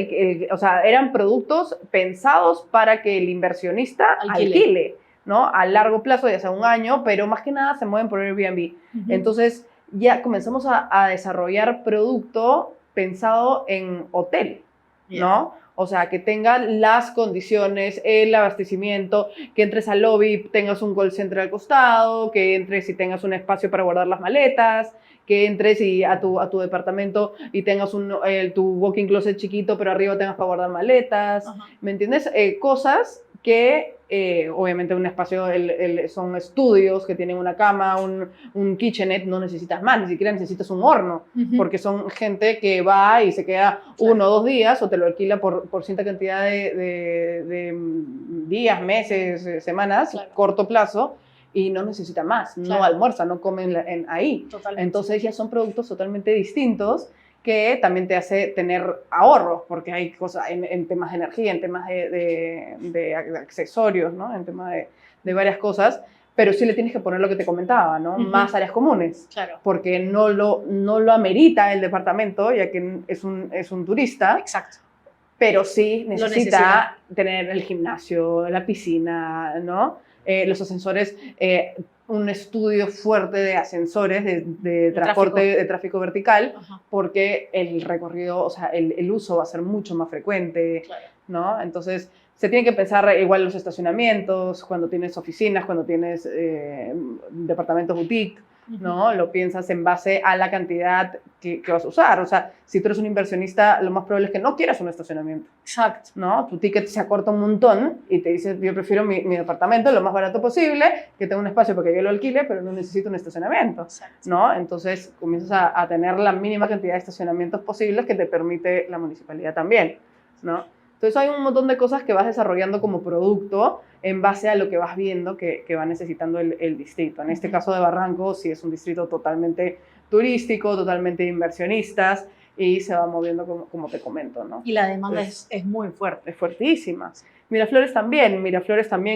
o sea, eran productos pensados para que el inversionista alquile, ¿no? A largo plazo, ya sea un año, pero más que nada se mueven por Airbnb. Entonces, ya comenzamos a desarrollar producto pensado en hotel, ¿no? O sea, que tenga las condiciones, el abastecimiento, que entres al lobby, tengas un call center al costado, que entres y tengas un espacio para guardar las maletas, que entres y a tu departamento y tengas tu walk-in closet chiquito, pero arriba tengas para guardar maletas. ¿Me entiendes? Cosas que, obviamente, un espacio son estudios que tienen una cama, un kitchenette, no necesitas más, ni siquiera necesitas un horno, porque son gente que va y se queda 1 o 2 días o te lo alquila por cierta cantidad de días, meses, semanas, corto plazo, y no necesita más, no almuerza, no comen ahí. Entonces ya son productos totalmente distintos que también te hace tener ahorros, porque hay cosas en temas de energía, en temas de accesorios, ¿no? En temas de varias cosas, pero sí le tienes que poner lo que te comentaba, ¿no? Más áreas comunes, porque no lo amerita el departamento, ya que es un turista. Exacto. Pero sí necesita tener el gimnasio, la piscina, ¿no? Los ascensores, un estudio fuerte de ascensores, de transporte, de tráfico vertical, porque el recorrido, o sea, el uso va a ser mucho más frecuente, ¿no? Entonces, se tiene que pensar igual los estacionamientos, cuando tienes oficinas, cuando tienes departamentos boutique, ¿no? Lo piensas en base a la cantidad que vas a usar. O sea, si tú eres un inversionista, lo más probable es que no quieras un estacionamiento. Exacto. ¿No? Tu ticket se acorta un montón y te dices, yo prefiero mi departamento lo más barato posible, que tenga un espacio para que yo lo alquile, pero no necesito un estacionamiento. Exacto. ¿No? Entonces, comienzas a tener la mínima cantidad de estacionamientos posibles que te permite la municipalidad también, ¿no? Entonces, hay un montón de cosas que vas desarrollando como producto en base a lo que vas viendo que va necesitando el distrito. En este caso de Barranco, sí es un distrito totalmente turístico, totalmente de inversionistas, y se va moviendo como te comento, ¿no? Y la demanda es muy fuerte. Es fuertísima. Miraflores también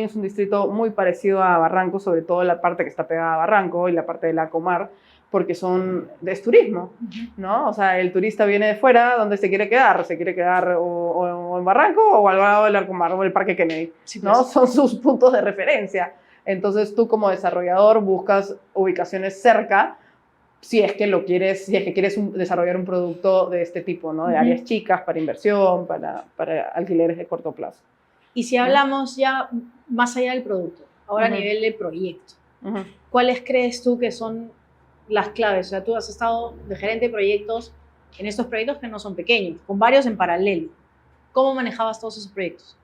es un distrito muy parecido a Barranco, sobre todo la parte que está pegada a Barranco y la parte de la Comar, porque es turismo, ¿no? O sea, el turista viene de fuera, ¿dónde se quiere quedar? ¿Se quiere quedar o en Barranco o al lado del Arcomar o el Parque Kennedy? Sí, ¿no? Son sus puntos de referencia. Entonces tú como desarrollador buscas ubicaciones cerca si es que quieres desarrollar un producto de este tipo, ¿no? De áreas chicas, para inversión, para alquileres de corto plazo. Y si hablamos ya más allá del producto, ahora a nivel de proyecto, ¿cuáles crees tú que son las claves? O sea, tú has estado de gerente de proyectos en estos proyectos que no son pequeños, con varios en paralelo. ¿Cómo manejabas todos esos proyectos?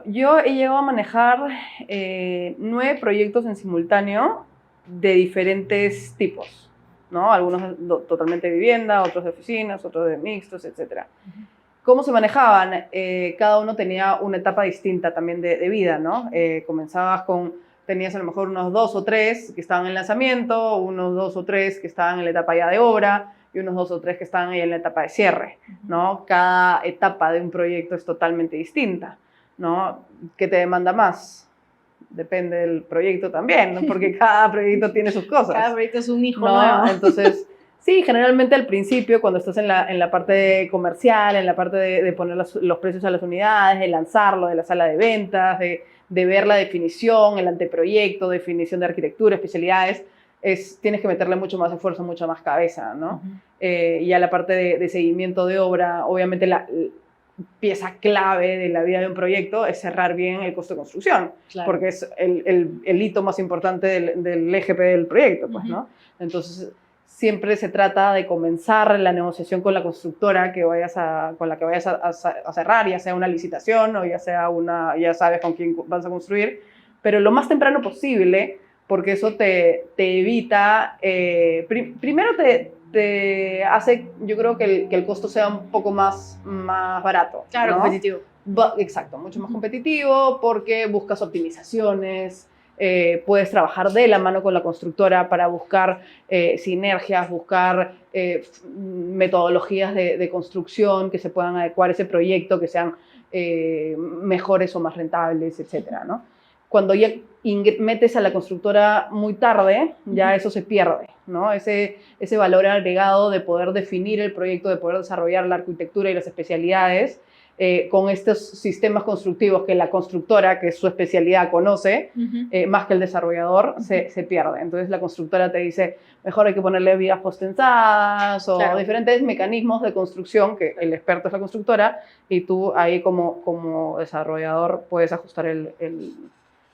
Yo he llegado a manejar 9 proyectos en simultáneo de diferentes tipos, ¿no? Algunos totalmente de vivienda, otros de oficinas, otros de mixtos, etc. ¿Cómo se manejaban? Cada uno tenía una etapa distinta también de vida, ¿no? Tenías a lo mejor unos 2 o 3 que estaban en lanzamiento, unos 2 o 3 que estaban en la etapa ya de obra y unos 2 o 3 que estaban ahí en la etapa de cierre, ¿no? Cada etapa de un proyecto es totalmente distinta, ¿no? ¿Qué te demanda más? Depende del proyecto también, ¿no? Porque cada proyecto tiene sus cosas. Cada proyecto es un hijo, ¿no? Entonces, sí, generalmente al principio, cuando estás en la parte comercial, en la parte de poner los precios a las unidades, de lanzarlo, de la sala de ventas, de ver la definición, el anteproyecto, definición de arquitectura, especialidades, tienes que meterle mucho más esfuerzo, mucha más cabeza, ¿no? Y a la parte de seguimiento de obra, obviamente la pieza clave de la vida de un proyecto es cerrar bien el costo de construcción, porque es el hito más importante del EGP del proyecto, pues, ¿no? Entonces, siempre se trata de comenzar la negociación con la constructora con la que vayas a cerrar, ya sea una licitación o ya sabes con quién vas a construir, pero lo más temprano posible, porque eso te evita, primero te hace, yo creo que el costo sea un poco más barato. Claro, ¿no? competitivo. Exacto, mucho más competitivo porque buscas optimizaciones, puedes trabajar de la mano con la constructora para buscar sinergias, buscar metodologías de construcción que se puedan adecuar a ese proyecto, que sean mejores o más rentables, etcétera, ¿no? Cuando ya metes a la constructora muy tarde, ya eso se pierde, ¿no? Ese valor agregado de poder definir el proyecto, de poder desarrollar la arquitectura y las especialidades con estos sistemas constructivos que la constructora, que es su especialidad, conoce, más que el desarrollador, se pierde. Entonces la constructora te dice, mejor hay que ponerle vigas postensadas o diferentes mecanismos de construcción, que el experto es la constructora, y tú ahí como desarrollador puedes ajustar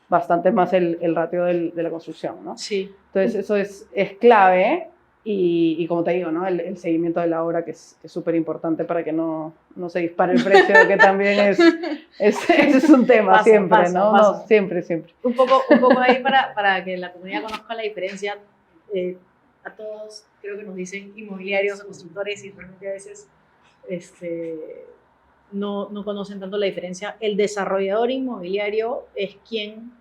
bastante más el ratio de la construcción, ¿no? Sí. Entonces eso es clave y como te digo, ¿no? El seguimiento de la obra que es súper importante para que no se dispare el precio, que también es un tema siempre, ¿no? No, siempre. Un poco ahí para que la comunidad conozca la diferencia. A todos creo que nos dicen inmobiliarios o constructores y realmente a veces no conocen tanto la diferencia. El desarrollador inmobiliario es quien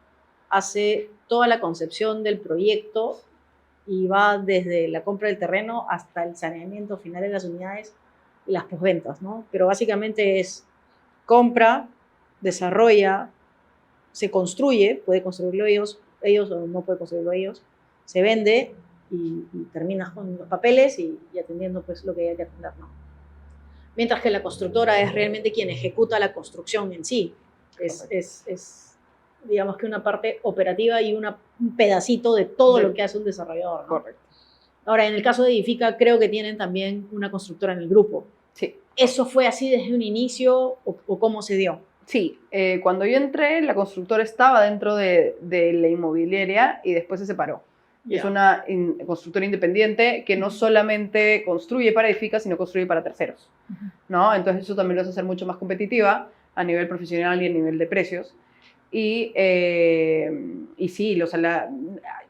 hace toda la concepción del proyecto y va desde la compra del terreno hasta el saneamiento final de las unidades y las posventas, ¿no? Pero básicamente es compra, desarrolla, se construye, puede construirlo ellos o no puede construirlo ellos, se vende y terminas con los papeles y atendiendo pues lo que hay que atender, ¿no? Mientras que la constructora es realmente quien ejecuta la construcción en sí. Es digamos que una parte operativa y un pedacito de todo lo que hace un desarrollador, ¿no? Correcto. Ahora, en el caso de Edifica, creo que tienen también una constructora en el grupo. Sí. ¿Eso fue así desde un inicio o cómo se dio? Sí, cuando yo entré, la constructora estaba dentro de la inmobiliaria y después se separó. Yeah. Es una constructora independiente que no solamente construye para Edifica, sino construye para terceros, ¿no? Entonces eso también lo hace ser mucho más competitiva a nivel profesional y a nivel de precios. Y sí,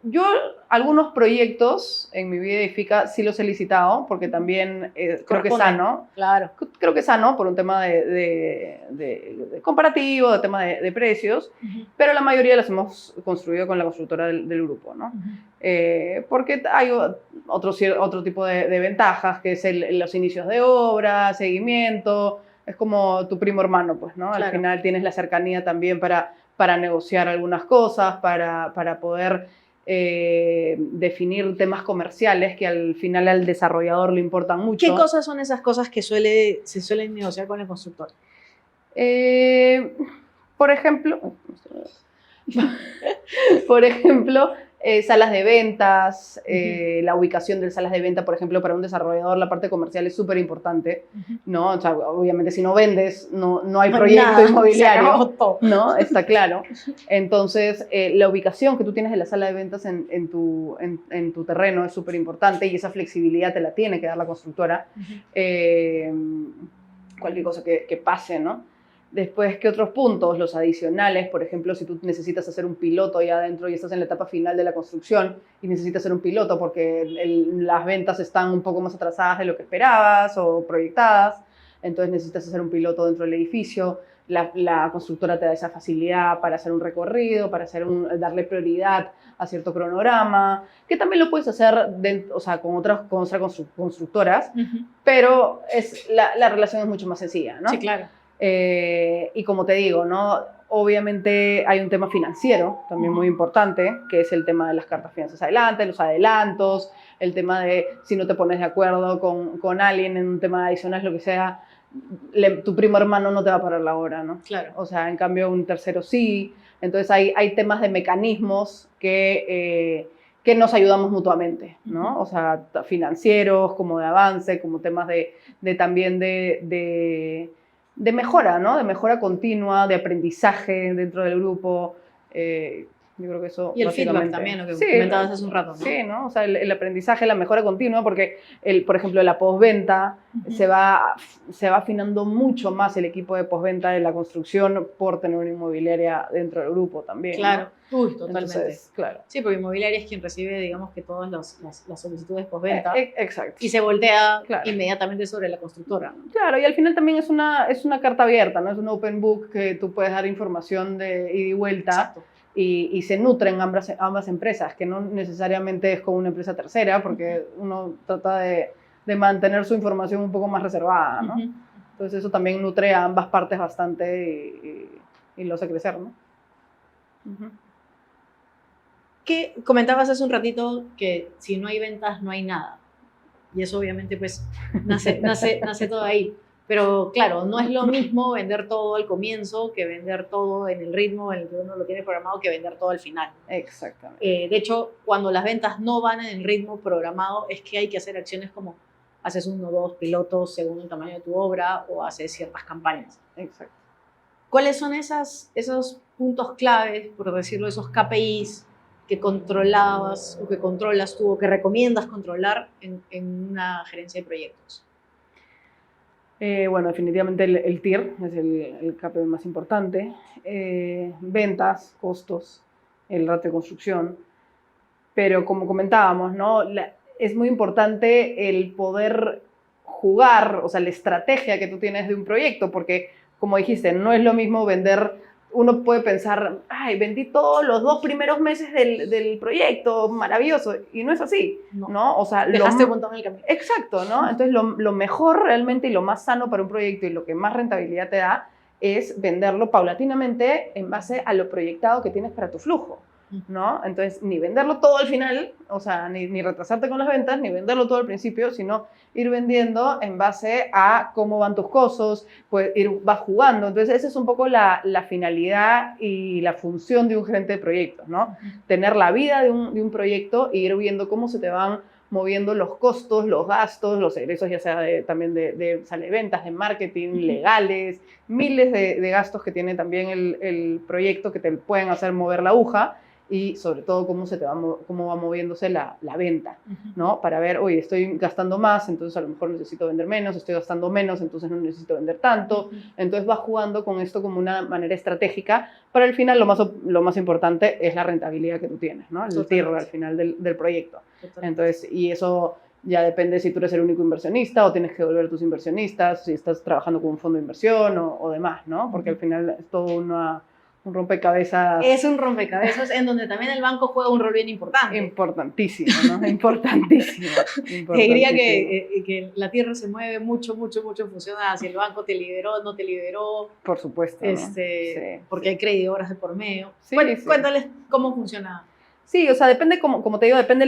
yo algunos proyectos en mi vida Edifica sí los he licitado, porque también creo que es sano. Claro. Creo que es sano por un tema de comparativo, de tema de precios, pero la mayoría las hemos construido con la constructora del grupo, ¿no? Porque hay otro tipo de ventajas, que es los inicios de obra, seguimiento. Es como tu primo hermano, pues, ¿no? Al final tienes la cercanía también para negociar algunas cosas, para poder definir temas comerciales que al final al desarrollador le importan mucho. ¿Qué cosas son esas cosas que se suelen negociar con el constructor? Por ejemplo, salas de ventas, la ubicación de salas de venta, por ejemplo, para un desarrollador la parte comercial es súper importante, ¿no? O sea, obviamente si no vendes no hay proyecto inmobiliario, ¿no? Está claro. Entonces, la ubicación que tú tienes de la sala de ventas en tu terreno es súper importante y esa flexibilidad te la tiene que dar la constructora. Cualquier cosa que pase, ¿no? Después, ¿qué otros puntos? Los adicionales, por ejemplo, si tú necesitas hacer un piloto ahí adentro y estás en la etapa final de la construcción y necesitas hacer un piloto porque las ventas están un poco más atrasadas de lo que esperabas o proyectadas, entonces necesitas hacer un piloto dentro del edificio, la constructora te da esa facilidad para hacer un recorrido, para darle prioridad a cierto cronograma, que también lo puedes hacer con otras constructoras, pero la relación es mucho más sencilla, ¿no? Sí, claro. Y como te digo, ¿no? Obviamente hay un tema financiero también muy importante, que es el tema de las cartas finanzas adelante, los adelantos, el tema de si no te pones de acuerdo con alguien en un tema adicional, lo que sea, tu primo hermano no te va a parar la hora, ¿no? Claro. O sea, en cambio un tercero sí. Entonces hay temas de mecanismos que nos ayudamos mutuamente, ¿no? O sea, financieros, como de avance, como temas también de mejora, ¿no? De mejora continua, de aprendizaje dentro del grupo. Yo creo que eso y el feedback también, lo que comentabas hace un rato, ¿no? Sí, ¿no? O sea, el aprendizaje, la mejora continua, porque, por ejemplo, la postventa se va afinando mucho más el equipo de postventa de la construcción por tener una inmobiliaria dentro del grupo también. Claro. ¿no? Uy, totalmente. Entonces, claro. Sí, porque inmobiliaria es quien recibe, digamos, que todas las solicitudes postventa. Exacto. Y se voltea inmediatamente sobre la constructora, ¿no? Claro, y al final también es una carta abierta, ¿no? Es un open book que tú puedes dar información de ida y vuelta. Exacto. y se nutren ambas empresas, que no necesariamente es con una empresa tercera, porque uno trata de mantener su información un poco más reservada, ¿no? Entonces eso también nutre a ambas partes bastante y lo hace crecer, ¿no? Que comentabas hace un ratito que si no hay ventas no hay nada. Y eso obviamente pues nace todo ahí. Pero claro, no es lo mismo vender todo al comienzo que vender todo en el ritmo en el que uno lo tiene programado que vender todo al final. Exactamente. De hecho, cuando las ventas no van en el ritmo programado es que hay que hacer acciones como haces 1 o 2 pilotos según el tamaño de tu obra o haces ciertas campañas. Exacto. ¿Cuáles son esos puntos claves, por decirlo, esos KPIs que controlabas o que controlas tú o que recomiendas controlar en una gerencia de proyectos? Bueno, definitivamente el TIR es el KPI más importante. Ventas, costos, el ratio de construcción. Pero como comentábamos, ¿no? Es muy importante el poder jugar, o sea, la estrategia que tú tienes de un proyecto, porque, como dijiste, no es lo mismo vender. Uno puede pensar, ay, vendí todos los 2 primeros meses del proyecto, maravilloso, y no es así, ¿no? O sea, dejaste un montón en el camino. Exacto, ¿no? Entonces, lo mejor realmente y lo más sano para un proyecto y lo que más rentabilidad te da es venderlo paulatinamente en base a lo proyectado que tienes para tu flujo, ¿no? Entonces, ni venderlo todo al final, o sea, ni retrasarte con las ventas, ni venderlo todo al principio, sino ir vendiendo en base a cómo van tus costos, pues vas jugando. Entonces, esa es un poco la finalidad y la función de un gerente de proyectos, ¿no? Tener la vida de un proyecto e ir viendo cómo se te van moviendo los costos, los gastos, los egresos, ya sea también de ventas, de marketing, legales, miles de gastos que tiene también el proyecto que te pueden hacer mover la aguja. Y sobre todo cómo va moviéndose la venta, ¿no? Para ver, oye, estoy gastando más, entonces a lo mejor necesito vender menos, estoy gastando menos, entonces no necesito vender tanto. Entonces vas jugando con esto como una manera estratégica. Para el final lo más importante es la rentabilidad que tú tienes, ¿no? El TIR al final del proyecto. Entonces, y eso ya depende si tú eres el único inversionista o tienes que devolver a tus inversionistas, si estás trabajando con un fondo de inversión o demás, ¿no? Porque al final es todo un rompecabezas. Es un rompecabezas en donde también el banco juega un rol bien importante. Importantísimo, ¿no? Importantísimo. Te diría que la tierra se mueve mucho en función a si el banco te liberó, no te liberó. Por supuesto, ¿no? Porque hay credidoras de por medio. Sí, Cuéntales cómo funciona. Sí, o sea, depende, como te digo, depende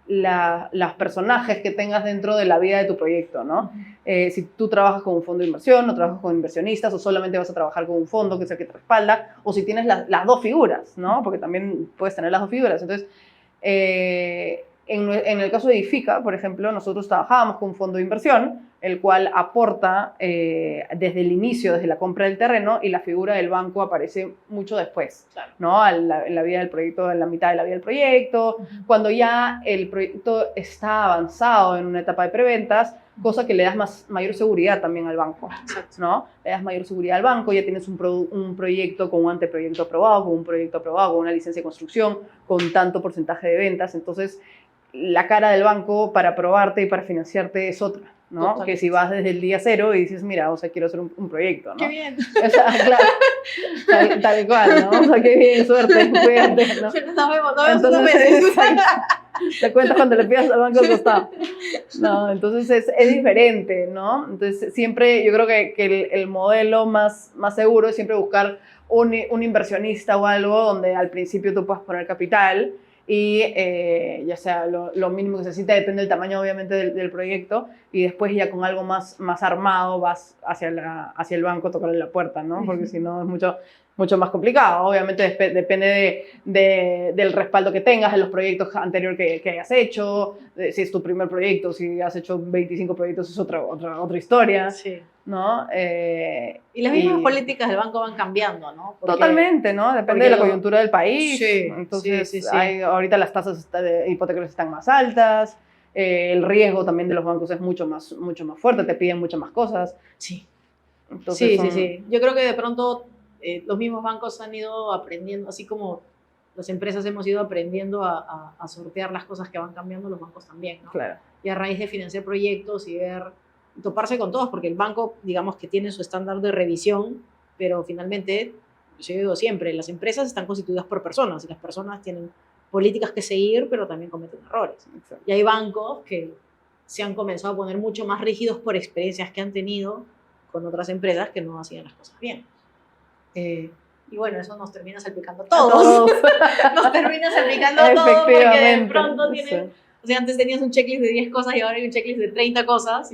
los personajes que tengas dentro de la vida de tu proyecto, ¿no? Si tú trabajas con un fondo de inversión, o trabajas con inversionistas, o solamente vas a trabajar con un fondo que es el que te respalda, o si tienes las 2 figuras, ¿no? Porque también puedes tener las 2 figuras. Entonces, en el caso de Edifica, por ejemplo, nosotros trabajábamos con un fondo de inversión, el cual aporta desde el inicio, desde la compra del terreno, y la figura del banco aparece mucho después, claro, ¿no? En la vida del proyecto, en la mitad de la vida del proyecto, cuando ya el proyecto está avanzado en una etapa de preventas, cosa que le das mayor seguridad también al banco, ¿no? Le das mayor seguridad al banco, ya tienes un proyecto con un anteproyecto aprobado, con un proyecto aprobado, con una licencia de construcción, con tanto porcentaje de ventas. Entonces, la cara del banco para aprobarte y para financiarte es otra, ¿no? Totalmente. Que si vas desde el día 0 y dices, mira, o sea, quiero hacer un proyecto, ¿no? ¡Qué bien! O sea, claro, tal cual, ¿no? O sea, qué bien, suerte, cuídate, ¿no? Nos vemos 2 meses. Te cuentas cuando le pidas al banco al costado. No, entonces es diferente, ¿no? Entonces siempre, yo creo que el modelo más seguro es siempre buscar un inversionista o algo donde al principio tú puedas poner capital y ya sea lo mínimo que se necesita, depende del tamaño obviamente del proyecto, y después ya con algo más armado vas hacia el banco a tocarle la puerta, ¿no? Porque si no es mucho más complicado. Obviamente depende del respaldo que tengas, de los proyectos anteriores que hayas hecho, si es tu primer proyecto, si has hecho 25 proyectos es otra historia, sí, ¿no? Y las mismas políticas del banco van cambiando, ¿no? Totalmente, ¿no? Depende de la coyuntura del país. Sí, entonces, sí. Ahorita las tasas hipotecarias están más altas, el riesgo también de los bancos es mucho más fuerte, te piden muchas más cosas. Sí. Entonces sí. Yo creo que de pronto los mismos bancos han ido aprendiendo, así como las empresas hemos ido aprendiendo a sortear las cosas que van cambiando, los bancos también, ¿no? Claro. Y a raíz de financiar proyectos y toparse con todos, porque el banco, digamos que tiene su estándar de revisión, pero finalmente yo digo siempre, las empresas están constituidas por personas y las personas tienen políticas que seguir, pero también cometen errores. Exacto. Y hay bancos que se han comenzado a poner mucho más rígidos por experiencias que han tenido con otras empresas que no hacían las cosas bien. Y bueno, eso nos termina salpicando a todos. Nos termina salpicando a todos porque de pronto tienen... Sí. O sea, antes tenías un checklist de 10 cosas y ahora hay un checklist de 30 cosas.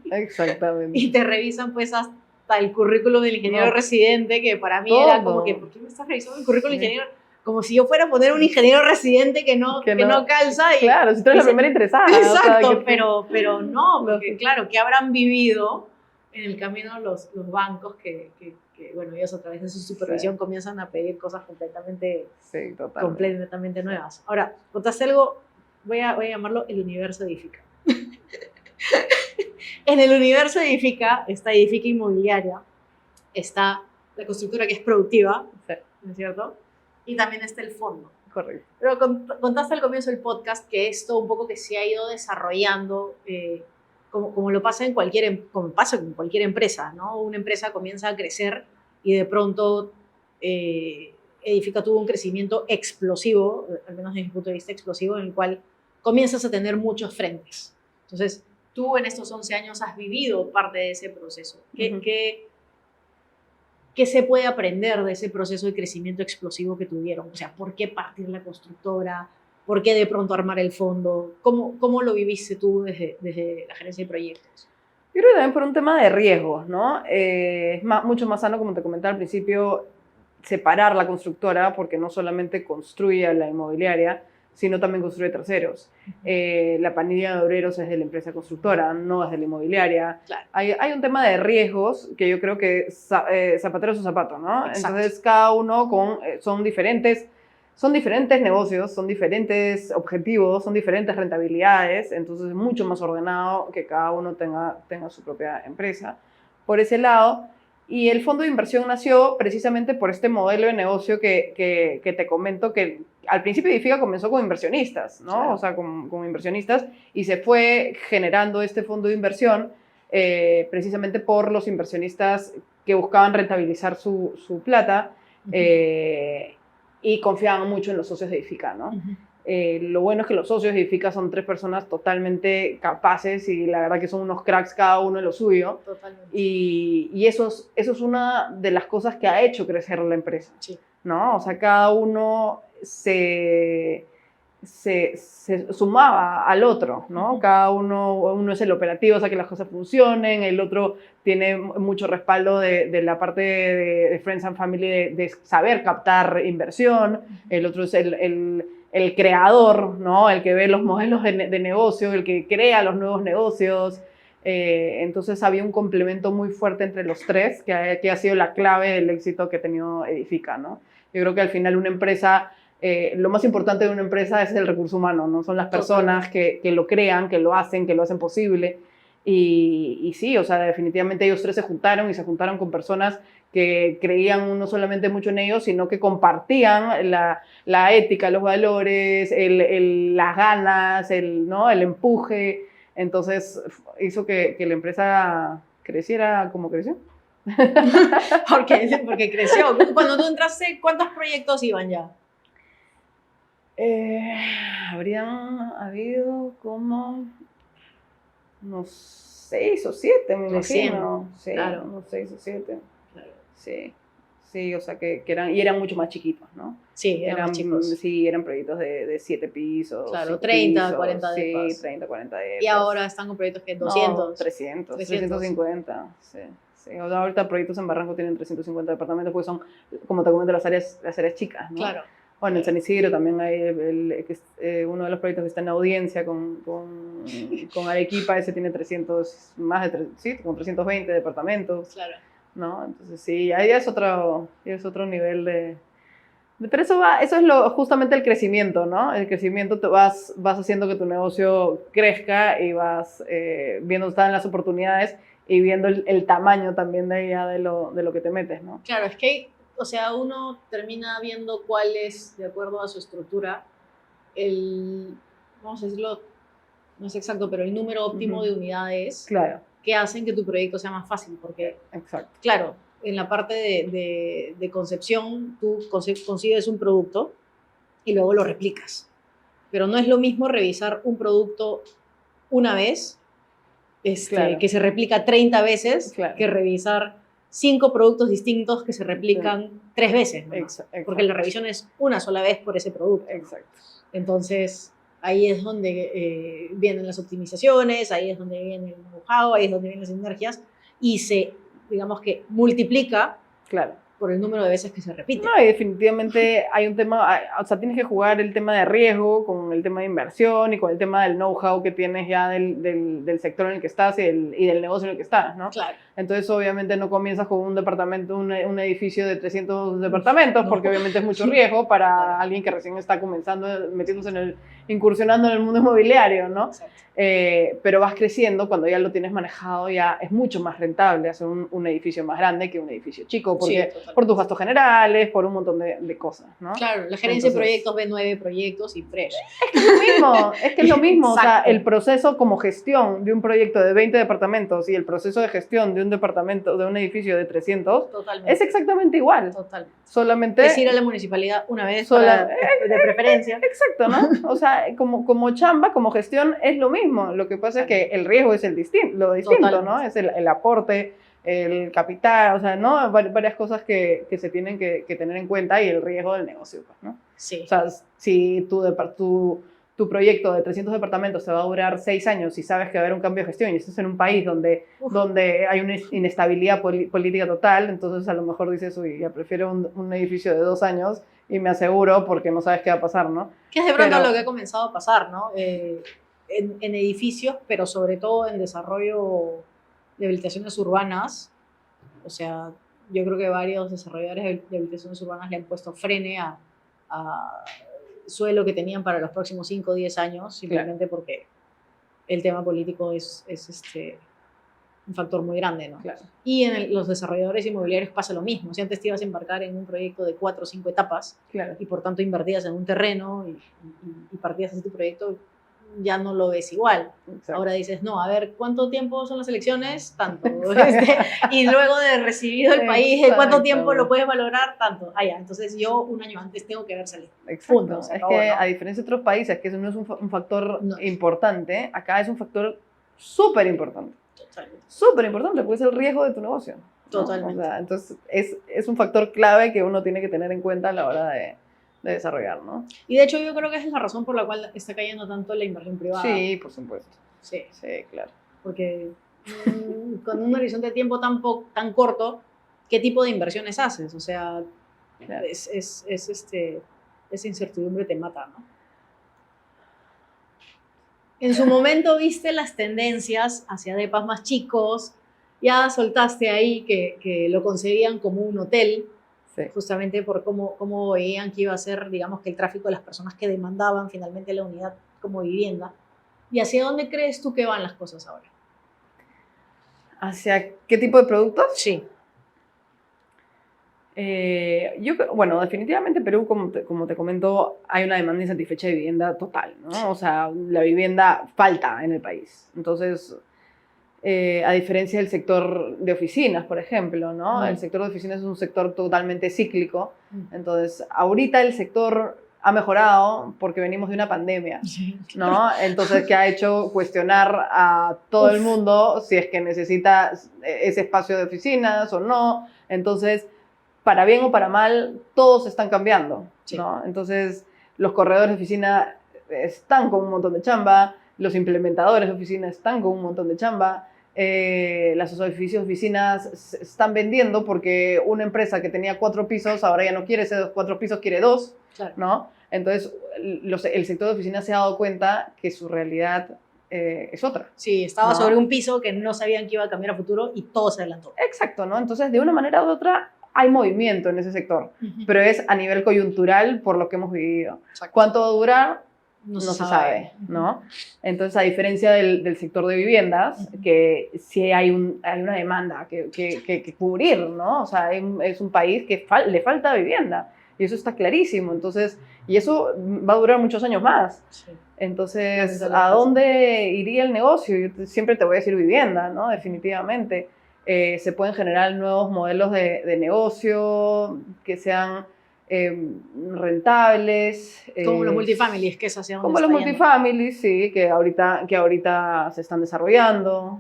Exactamente. Y te revisan pues hasta el currículum del ingeniero residente, que para mí era como que, ¿por qué me estás revisando el currículum del ingeniero? Como si yo fuera a poner un ingeniero residente que no calza. Claro, si tú eres la primera interesada. Exacto, o sea, pero no, porque claro, ¿qué habrán vivido en el camino los bancos que bueno, ellos a través de su supervisión comienzan a pedir cosas completamente nuevas? Ahora, contaste algo, voy a llamarlo el universo Edifica. En el universo Edifica está Edifica Inmobiliaria, está la constructora que es productiva, ¿no es cierto? Y también está el fondo. Correcto. Pero contaste al comienzo del podcast que esto un poco que se ha ido desarrollando, como lo pasa como pasa con cualquier empresa, ¿no? Una empresa comienza a crecer y de pronto Edifica tuvo un crecimiento explosivo, al menos desde mi punto de vista explosivo, en el cual comienzas a tener muchos frentes. Entonces, tú en estos 11 años has vivido parte de ese proceso. ¿Qué se puede aprender de ese proceso de crecimiento explosivo que tuvieron? O sea, ¿por qué partir la constructora? ¿Por qué de pronto armar el fondo? ¿Cómo lo viviste tú desde la gerencia de proyectos? Yo creo que también por un tema de riesgos, ¿no? Es mucho más sano, como te comentaba al principio, separar la constructora, porque no solamente construye la inmobiliaria, sino también construye terceros. La planilla de obreros es de la empresa constructora, no es de la inmobiliaria. Claro. Hay un tema de riesgos que yo creo que zapatero a su zapato, ¿no? Exacto. Entonces, cada uno son diferentes negocios, son diferentes objetivos, son diferentes rentabilidades, entonces es mucho más ordenado que cada uno tenga su propia empresa. Por ese lado, y el fondo de inversión nació precisamente por este modelo de negocio que te comento, que al principio Edifica comenzó con inversionistas, ¿no? Claro. O sea, con inversionistas, y se fue generando este fondo de inversión precisamente por los inversionistas que buscaban rentabilizar su plata y confiaban mucho en los socios de Edifica, ¿no? Lo bueno es que los socios de Edifica son 3 personas totalmente capaces y la verdad que son unos cracks cada uno en lo suyo. Totalmente. Y eso es una de las cosas que ha hecho crecer la empresa, sí. ¿no? O sea, cada uno se sumaba al otro, ¿no? Cada uno es el operativo, o sea, que las cosas funcionen, el otro tiene mucho respaldo de la parte de Friends and Family, de saber captar inversión, el otro es el creador, ¿no? El que ve los modelos de negocio, el que crea los nuevos negocios. Entonces había un complemento muy fuerte entre los 3 que ha sido la clave del éxito que ha tenido Edifica, ¿no? Yo creo que al final una empresa, lo más importante de una empresa es el recurso humano, ¿no? Son las personas que lo crean, que lo hacen posible. Y sí, o sea, definitivamente ellos 3 se juntaron con personas que creían no solamente mucho en ellos, sino que compartían la ética, los valores, las ganas, ¿no? El empuje. Entonces hizo que la empresa creciera como creció. porque creció. Cuando tú entraste, ¿cuántos proyectos iban ya? Habrían habido como unos 6 o 7, me imagino. Sí, claro. Unos 6 o 7. Claro. Sí, o sea que eran mucho más chiquitos, ¿no? Sí, eran más chicos. Sí, eran proyectos de 7 pisos. Claro, 30, pisos, 40 depas. Sí, 30, 40 depas. Y ahora están con proyectos que 200. No, 350. Sí. O sea, ahorita proyectos en Barranco tienen 350 departamentos porque son, como te comento, las áreas chicas, ¿no? Claro. Bueno, en San Isidro también hay uno de los proyectos que está en audiencia con Arequipa, ese tiene con 320 departamentos. Claro. ¿No? Entonces sí, ahí es otro nivel pero eso es justamente el crecimiento, ¿no? El crecimiento vas haciendo que tu negocio crezca y vas viendo dónde están las oportunidades y viendo el tamaño también de allá de lo que te metes, ¿no? Claro, es que, o sea, uno termina viendo cuál es, de acuerdo a su estructura, vamos a decirlo, no es exacto, pero el número óptimo de unidades claro. que hacen que tu proyecto sea más fácil, porque, exacto. Claro, en la parte de concepción, tú concibes un producto y luego lo replicas. Pero no es lo mismo revisar un producto una vez, Claro. que se replica 30 veces, Claro. que revisar 5 productos distintos que se replican 3 veces. Exacto. Porque la revisión es una sola vez por ese producto. Exacto. Entonces, ahí es donde vienen las optimizaciones, ahí es donde viene el know-how, ahí es donde vienen las sinergias y se, digamos que, multiplica Claro. por el número de veces que se repite. No, y definitivamente hay un tema, o sea, tienes que jugar el tema de riesgo con el tema de inversión y con el tema del know-how que tienes ya del sector en el que estás y del negocio en el que estás, ¿no? Claro. Entonces, obviamente, no comienzas con un departamento, un edificio de 300 departamentos, No. porque obviamente es mucho riesgo para alguien que recién está comenzando, metiéndose incursionando en el mundo inmobiliario, ¿no? Exacto. Pero vas creciendo, cuando ya lo tienes manejado, ya es mucho más rentable hacer un edificio más grande que un edificio chico, porque, Sí, por tus gastos generales, por un montón de cosas, ¿no? Claro, la gerencia de proyectos ve 9 proyectos y fresh. Es que es lo mismo, o sea, Exacto. el proceso como gestión de un proyecto de 20 departamentos y el proceso de gestión de un departamento, de un edificio de 300, Totalmente. es exactamente igual. Totalmente. Solamente... Es ir a la municipalidad una vez de preferencia. Exacto, ¿no? O sea, como chamba, como gestión, es lo mismo. Lo que pasa es que el riesgo es lo distinto, ¿no? Es el aporte, el capital, o sea, ¿no? Varias cosas que se tienen que tener en cuenta y el riesgo del negocio, pues, ¿no? Sí. O sea, si tu proyecto de 300 departamentos te va a durar 6 años y sabes que va a haber un cambio de gestión y estás en un país donde hay una inestabilidad política total, entonces a lo mejor dices, uy, ya prefiero un edificio de 2 años y me aseguro porque no sabes qué va a pasar, ¿no? Que es de pronto lo que ha comenzado a pasar, ¿no? En edificios, pero sobre todo en desarrollo de habitaciones urbanas. O sea, yo creo que varios desarrolladores de habitaciones urbanas le han puesto frene a suelo que tenían para los próximos 5 o 10 años, simplemente porque el tema político es un factor muy grande, ¿no? Claro. Y en los desarrolladores inmobiliarios pasa lo mismo. Si antes te ibas a embarcar en un proyecto de 4 o 5 etapas, Claro. y por tanto invertías en un terreno y partías de tu proyecto, ya no lo ves igual. Exacto. Ahora dices, no, a ver, ¿cuánto tiempo son las elecciones? Tanto. Y luego de recibido el país, ¿cuánto tiempo lo puedes valorar? Tanto. Ah, ya, entonces yo un año antes tengo que haber salido. Exacto. Punto, es que a diferencia de otros países, que eso no es un factor importante, acá es un factor súper importante. Totalmente. Súper importante, porque es el riesgo de tu negocio, ¿no? Totalmente. O sea, entonces es un factor clave que uno tiene que tener en cuenta a la hora de desarrollar, ¿no? Y de hecho yo creo que esa es la razón por la cual está cayendo tanto la inversión privada. Sí, por supuesto. Sí, claro. Porque con un horizonte de tiempo tan corto, ¿qué tipo de inversiones haces? O sea, claro. Esa incertidumbre te mata, ¿no? En su momento viste las tendencias hacia depas más chicos, ya soltaste ahí que lo concebían como un hotel, sí, justamente por cómo veían que iba a ser, digamos, que el tráfico de las personas que demandaban finalmente la unidad como vivienda. ¿Y hacia dónde crees tú que van las cosas ahora? ¿Hacia qué tipo de productos? Sí. Bueno, definitivamente en Perú, como te comento, hay una demanda insatisfecha de vivienda total, ¿no? O sea, la vivienda falta en el país. Entonces, a diferencia del sector de oficinas, por ejemplo, ¿no? El sector de oficinas es un sector totalmente cíclico. Entonces, ahorita el sector ha mejorado porque venimos de una pandemia, ¿no? Entonces, que ha hecho cuestionar a todo el mundo si es que necesita ese espacio de oficinas o no. Entonces, para bien o para mal, todos están cambiando, ¿no? Entonces, los corredores de oficina están con un montón de chamba, los implementadores de oficina están con un montón de chamba, las edificios de oficinas se están vendiendo porque una empresa que tenía 4 pisos ahora ya no quiere esos 4 pisos, quiere 2, claro, ¿no? Entonces, el sector de oficinas se ha dado cuenta que su realidad es otra. Sí, estaba sobre un piso que no sabían que iba a cambiar a futuro y todo se adelantó. Exacto, ¿no? Entonces, de una manera u otra, hay movimiento en ese sector, pero es a nivel coyuntural por lo que hemos vivido. Exacto. ¿Cuánto va a durar? No se sabe, ¿no? Entonces, a diferencia del sector de viviendas, que sí hay una demanda que cubrir, ¿no? O sea, es un país que le falta vivienda, y eso está clarísimo. Entonces, y eso va a durar muchos años más. Sí. Entonces, ¿a dónde iría el negocio? Yo siempre te voy a decir vivienda, ¿no? Definitivamente. se pueden generar nuevos modelos de negocio que sean rentables. Como los multifamilies, que es hacia donde Como los está yendo. multifamilies, sí, que ahorita se están desarrollando.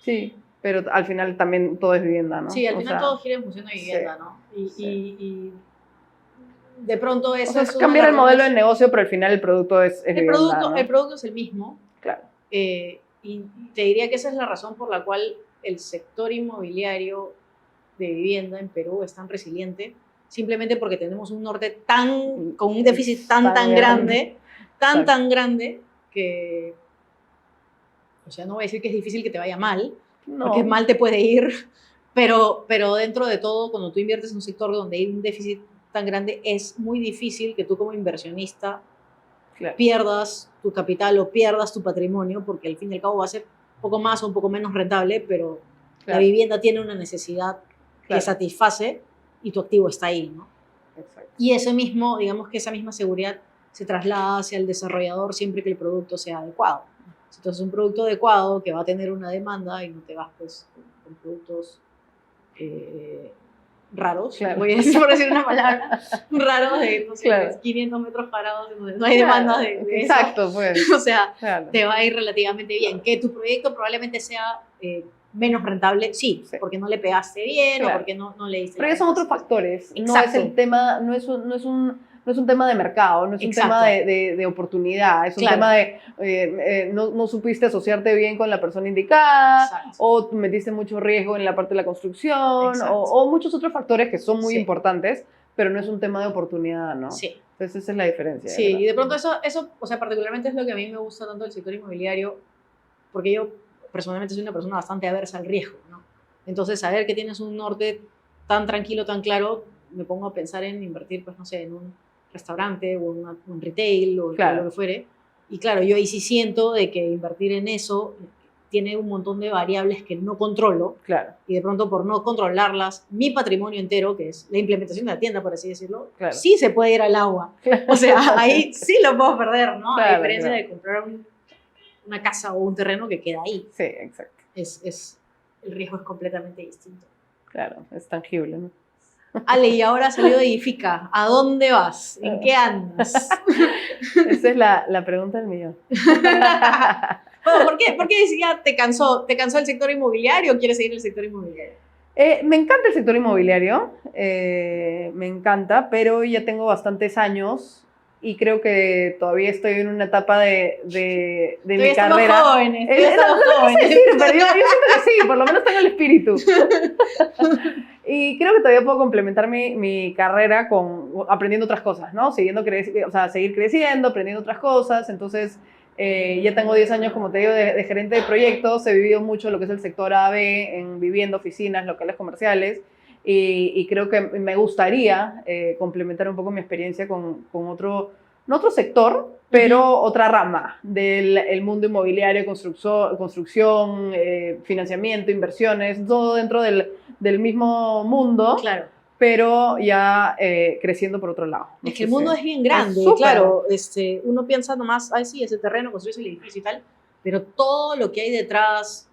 Sí, pero al final también todo es vivienda, ¿no? Sí, al O final sea, todo gira en función de vivienda, sí, ¿no? Y, sí. y de pronto eso O sea, es es una de cambiar las el modelo de razones. negocio, pero al final el producto es vivienda, ¿no? El producto es el mismo. Claro. Y te diría que esa es la razón por la cual el sector inmobiliario de vivienda en Perú es tan resiliente, simplemente porque tenemos un norte con un déficit tan grande, tan grande, que, o sea, no voy a decir que es difícil que te vaya mal, No. porque mal te puede ir, pero dentro de todo, cuando tú inviertes en un sector donde hay un déficit tan grande, es muy difícil que tú como inversionista pierdas tu capital o pierdas tu patrimonio, porque al fin y al cabo va a ser un poco más o un poco menos rentable, pero la vivienda tiene una necesidad que satisface y tu activo está ahí, ¿no? Exacto. Y ese mismo, digamos que esa misma seguridad se traslada hacia el desarrollador siempre que el producto sea adecuado. Entonces, un producto adecuado que va a tener una demanda y no te vas pues con productos raros, voy a decir, por decir una palabra, raros de, no sé, 500 metros cuadrados, donde no hay demanda de exacto, eso. Pues. O sea, te va a ir relativamente bien. Que tu proyecto probablemente sea menos rentable, sí, porque no le pegaste bien o porque no le diste. Pero ya son otros factores. Exacto. No es el tema, no es un tema de mercado, no es un tema de oportunidad, es un tema de no supiste asociarte bien con la persona indicada, o metiste mucho riesgo en la parte de la construcción, o muchos otros factores que son muy importantes, pero no es un tema de oportunidad, ¿no? Sí. Entonces esa es la diferencia. Sí, ¿verdad? Y de pronto eso, o sea, particularmente es lo que a mí me gusta tanto del sector inmobiliario, porque yo personalmente soy una persona bastante aversa al riesgo, ¿no? Entonces, saber que tienes un norte tan tranquilo, tan claro, me pongo a pensar en invertir, pues no sé, en un restaurante o en un retail o lo que fuere. Y claro, yo ahí sí siento de que invertir en eso tiene un montón de variables que no controlo. Claro. Y de pronto por no controlarlas, mi patrimonio entero, que es la implementación de la tienda, por así decirlo, sí se puede ir al agua. O sea, ahí sí lo puedo perder, ¿no? A diferencia de comprar una casa o un terreno que queda ahí. Sí, exacto. El riesgo es completamente distinto. Claro, es tangible, ¿no? Ale, y ahora salió de Edifica. ¿A dónde vas? ¿En qué andas? Esa es la pregunta del millón. Bueno, ¿por qué decía te cansó el sector inmobiliario o quieres seguir el sector inmobiliario? Me encanta el sector inmobiliario, me encanta, pero ya tengo bastantes años y creo que todavía estoy en una etapa de mi carrera. Jóvenes, Sí, pero yo siento que sí, por lo menos tengo el espíritu. Y creo que todavía puedo complementar mi carrera aprendiendo otras cosas, ¿no? Seguir creciendo, aprendiendo otras cosas. Entonces, ya tengo 10 años, como te digo, de gerente de proyectos. He vivido mucho lo que es el sector AB en vivienda, oficinas, locales comerciales. Y creo que me gustaría complementar un poco mi experiencia con otro, no otro sector, pero otra rama del mundo inmobiliario, construcción, financiamiento, inversiones, todo dentro del mismo mundo. Claro. Pero ya creciendo por otro lado. Es que el mundo es bien grande, claro. Uno piensa nomás, ay sí, ese terreno, construyes el edificio y tal, pero todo lo que hay detrás,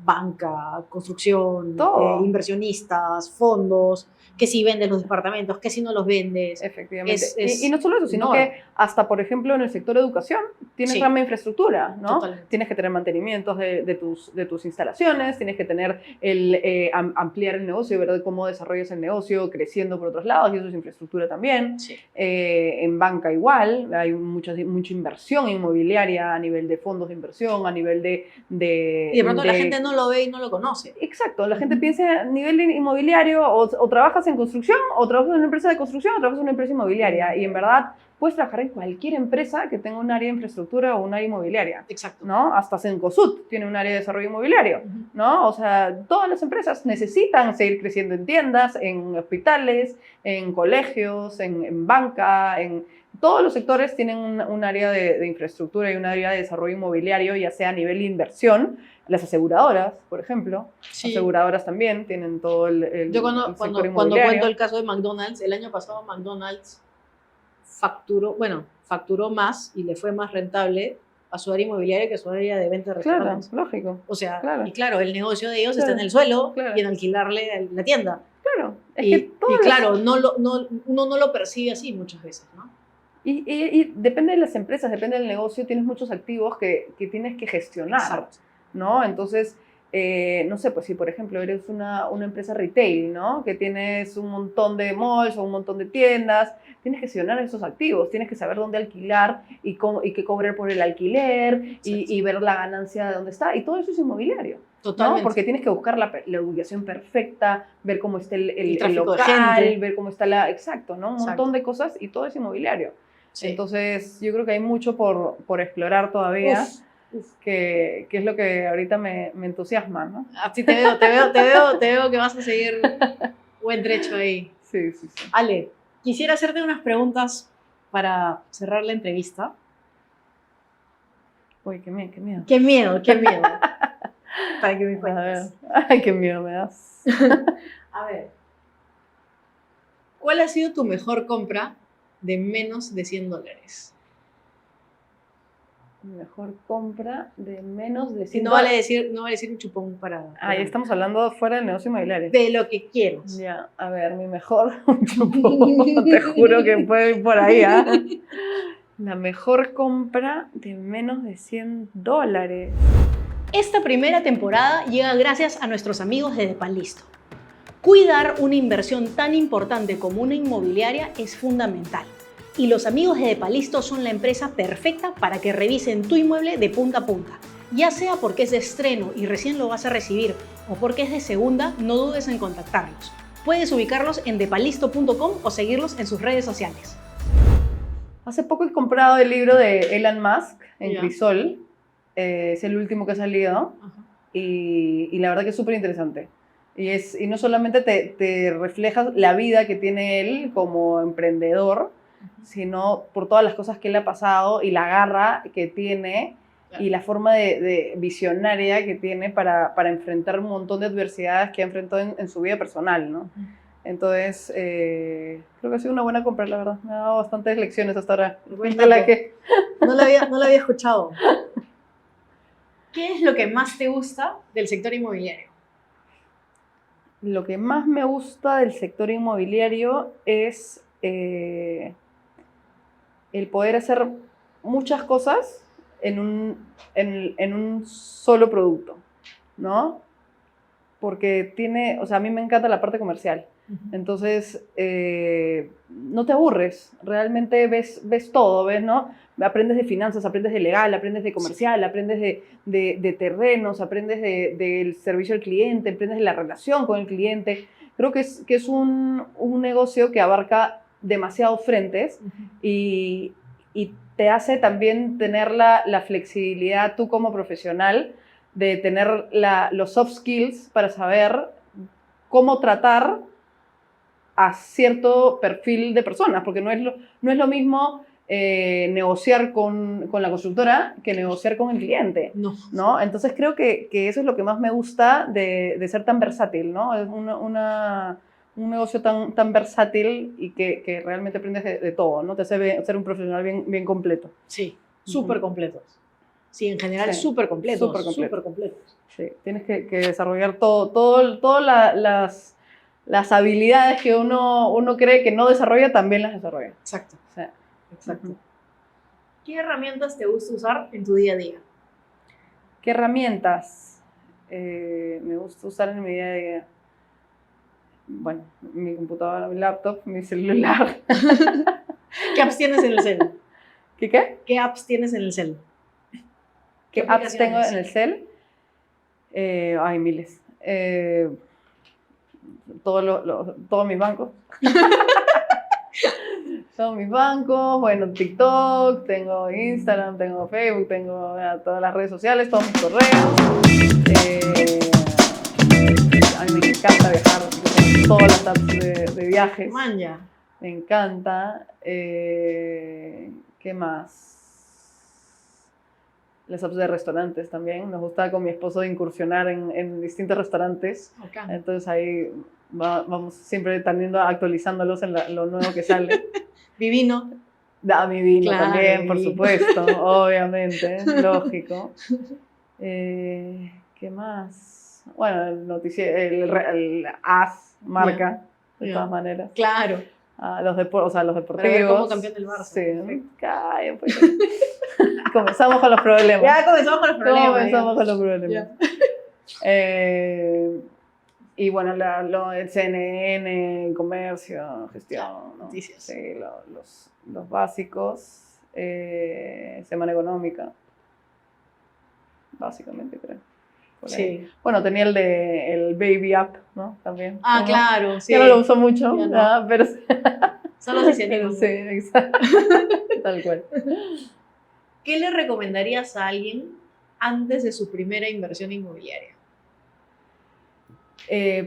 banca, construcción, inversionistas, fondos, que si vendes los departamentos, que si no los vendes. Efectivamente. Y no solo eso, sino que hasta, por ejemplo, en el sector educación, tienes rama de infraestructura, ¿no? Totalmente. Tienes que tener mantenimientos de tus instalaciones, tienes que tener ampliar el negocio, ver cómo desarrollas el negocio, creciendo por otros lados, y eso es infraestructura también. Sí. En banca igual, hay mucha inversión inmobiliaria a nivel de fondos de inversión, a nivel de y de pronto la gente no lo ve y no lo conoce. Exacto, la gente piensa a nivel inmobiliario o trabajas en construcción, o trabajas en una empresa de construcción, o trabajas en una empresa inmobiliaria, y en verdad puedes trabajar en cualquier empresa que tenga un área de infraestructura o un área inmobiliaria. Exacto. ¿No? Hasta Cencosud tiene un área de desarrollo inmobiliario, ¿no? O sea, todas las empresas necesitan seguir creciendo en tiendas, en hospitales, en colegios, en banca, todos los sectores tienen un área de infraestructura y un área de desarrollo inmobiliario, ya sea a nivel de inversión. Las aseguradoras, por ejemplo, aseguradoras también tienen todo el Yo cuando cuento el caso de McDonald's, el año pasado McDonald's facturó más y le fue más rentable a su área inmobiliaria que a su área de venta de Claro, restaurantes. lógico. O sea, Claro. y claro, el negocio de ellos Claro, está en el suelo claro. y en alquilarle la tienda. Claro. Es Y, que y claro, uno no lo percibe así muchas veces, ¿no? Y depende de las empresas, depende del negocio, tienes muchos activos que tienes que gestionar, Exacto. ¿no? Entonces, no sé, pues si por ejemplo eres una empresa retail, ¿no? Que tienes un montón de malls o un montón de tiendas, tienes que gestionar esos activos, tienes que saber dónde alquilar y qué cobrar por el alquiler y ver la ganancia de dónde está. Y todo eso es inmobiliario. Totalmente. ¿No? Porque tienes que buscar la ubicación perfecta, ver cómo está el tráfico de local, gente. ver cómo está la... Exacto, ¿no? Un Exacto. montón de cosas y todo es inmobiliario. Sí. Entonces, yo creo que hay mucho por explorar todavía, que es lo que ahorita me entusiasma, ¿no? Así te veo que vas a seguir buen trecho ahí. Sí. Ale, quisiera hacerte unas preguntas para cerrar la entrevista. Uy, qué miedo. Qué miedo. Para que me cuentes. Ay, qué miedo me das. A ver, ¿cuál ha sido tu mejor compra de menos de $100? Mejor compra de menos de Y $100. no vale decir un chupón para... Ah, ya estamos hablando fuera del negocio inmobiliario. De lo que quieras. Ya, a ver, mi mejor chupón, te juro que puede ir por ahí, ¿ah? La mejor compra de menos de $100. Esta primera temporada llega gracias a nuestros amigos de Depalisto. Cuidar una inversión tan importante como una inmobiliaria es fundamental. Y los amigos de Depalisto son la empresa perfecta para que revisen tu inmueble de punta a punta. Ya sea porque es de estreno y recién lo vas a recibir o porque es de segunda, no dudes en contactarlos. Puedes ubicarlos en depalisto.com o seguirlos en sus redes sociales. Hace poco he comprado el libro de Elon Musk en Ya. Crisol. Es el último que ha salido. Ajá. Y la verdad que es súper interesante. Y no solamente te refleja la vida que tiene él como emprendedor, sino por todas las cosas que le ha pasado y la garra que tiene, claro, y la forma de visionaria que tiene para enfrentar un montón de adversidades que ha enfrentado en su vida personal, ¿no? Entonces, creo que ha sido una buena compra, la verdad. Me ha dado bastantes lecciones hasta ahora. No la había escuchado. ¿Qué es lo que más te gusta del sector inmobiliario? Lo que más me gusta del sector inmobiliario es el poder hacer muchas cosas en un solo producto, ¿no? Porque tiene, o sea, a mí me encanta la parte comercial. Entonces, no te aburres, realmente ves todo, ¿ves, no? Aprendes de finanzas, aprendes de legal, aprendes de comercial, sí, aprendes de terrenos, aprendes del servicio al cliente, aprendes de la relación con el cliente. Creo que es un negocio que abarca demasiados frentes y te hace también tener la flexibilidad tú como profesional de tener los soft skills para saber cómo tratar a cierto perfil de personas, porque no es lo mismo negociar con la constructora que negociar con el cliente, ¿no? Entonces creo que eso es lo que más me gusta de ser tan versátil, ¿no? Es un negocio tan versátil y que realmente aprendes de todo, ¿no? Te hace ser un profesional bien completo. Sí, súper completos. Sí, en general sí, súper completos. Sí, tienes que desarrollar todas las habilidades que uno cree que no desarrolla, también las desarrolla. Exacto. Sí. Exacto. ¿Qué herramientas te gusta usar en tu día a día? ¿Qué herramientas me gusta usar en mi día a día? Bueno, mi computadora, mi laptop, mi celular. ¿Qué apps tienes en el cel? ¿Qué? ¿Qué apps tienes en el cel? ¿Qué apps tengo en el cel? Hay miles. Todos mis bancos. Todos mis bancos, bueno, TikTok, tengo Instagram, tengo Facebook, tengo todas las redes sociales, todos mis correos. A mí me encanta viajar, tengo todas las apps de viajes. Manja. Me encanta. ¿Qué más? Las apps de restaurantes también. Nos gusta con mi esposo incursionar en distintos restaurantes. Okay. Entonces ahí vamos siempre actualizándolos en lo nuevo que sale. Divino. Da mi vino Claro, también, mi por vino. supuesto, obviamente, lógico. ¿Qué más? Bueno, el noticiero, el AS marca, de Ya. todas maneras. Claro. Los o sea, los Para ver deportivos. como campeón del Barça. Sí. Perfecto. Calla, pues. Comenzamos con los problemas. Ya comenzamos con los problemas. Comenzamos ya. con los problemas. Ya. Y bueno, el CNN, comercio, gestión, ¿no? Noticias. Sí, los básicos. Semana económica. Básicamente, creo. Por ahí. Sí. Bueno, tenía el Baby App, ¿no? También. Ah, ¿no? claro, sí. Ya no lo uso mucho, Ya no. pero Solo si se animan. sí, exacto. Tal cual. ¿Qué le recomendarías a alguien antes de su primera inversión inmobiliaria?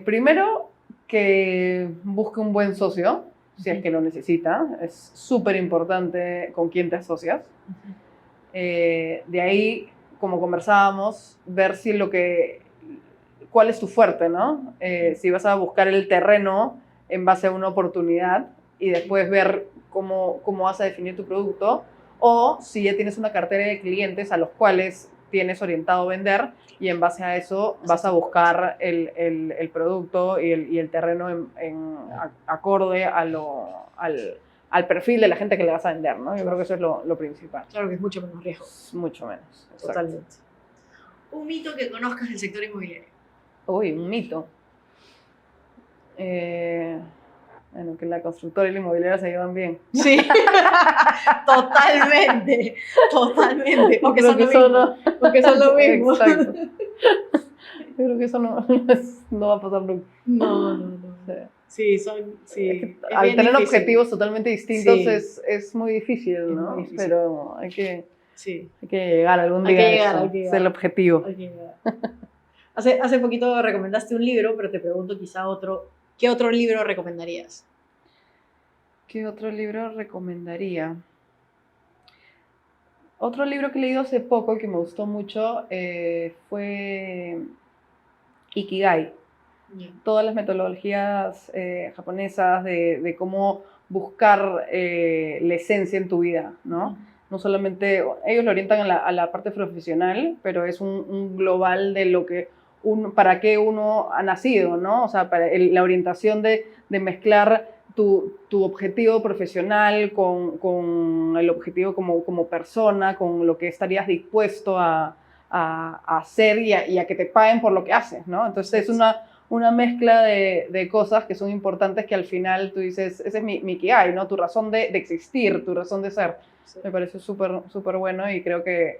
Primero, que busque un buen socio, si es que lo necesita. Es súper importante con quién te asocias. De ahí, como conversábamos, ver si cuál es tu fuerte, ¿no? Si vas a buscar el terreno en base a una oportunidad y después ver cómo vas a definir tu producto, o si ya tienes una cartera de clientes a los cuales tienes orientado vender y en base a eso vas a buscar el producto y el terreno acorde al perfil de la gente que le vas a vender, ¿no? Yo creo que eso es lo principal. Claro que es mucho menos riesgo. Mucho menos. Exacto. Totalmente. Un mito que conozcas del sector inmobiliario. Uy, un mito. Bueno, que la constructora y la inmobiliaria se llevan bien. Sí, totalmente, totalmente. Porque Creo son que lo eso mismo. no- Porque son lo mismo. Exacto. Yo creo que eso no va a pasar nunca. No. Sí, son. Sí, Es que es al bien tener difícil. objetivos totalmente distintos Sí. es muy difícil, Es ¿no? muy difícil. Pero hay que llegar algún Hay día que a llegar, eso. hay que Es llegar. el objetivo. Hay que llegar. Hace poquito recomendaste un libro, pero te pregunto quizá otro. ¿Qué otro libro recomendarías? ¿Qué otro libro recomendaría? Otro libro que he leído hace poco que me gustó mucho fue Ikigai. Todas las metodologías japonesas de cómo buscar la esencia en tu vida, ¿no? No solamente, ellos lo orientan a la parte profesional, pero es un global de lo que para qué uno ha nacido, ¿no? O sea, la orientación de mezclar tu objetivo profesional con el objetivo como persona, con lo que estarías dispuesto a hacer y a que te paguen por lo que haces, ¿no? Entonces es una mezcla de cosas que son importantes que al final tú dices, ese es mi Ikigai, ¿no? Tu razón de existir, tu razón de ser. Sí. Me parece súper bueno y creo que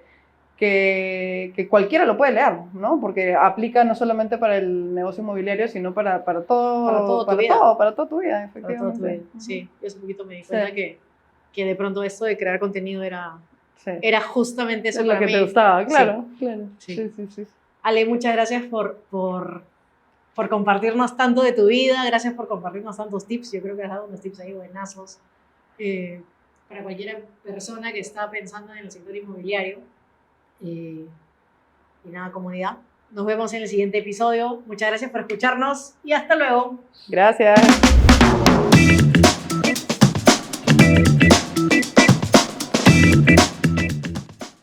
cualquiera lo puede leer, ¿no? Porque aplica no solamente para el negocio inmobiliario, sino para toda tu vida, efectivamente. Para toda tu vida, sí. Yo hace poquito me di cuenta que de pronto esto de crear contenido era justamente eso. Es lo que te gustaba, claro. Sí. Ale, muchas gracias por compartirnos tanto de tu vida, gracias por compartirnos tantos tips. Yo creo que has dado unos tips ahí buenazos para cualquier persona que está pensando en el sector inmobiliario. Y nada, comunidad. Nos vemos en el siguiente episodio. Muchas gracias por escucharnos y hasta luego. Gracias.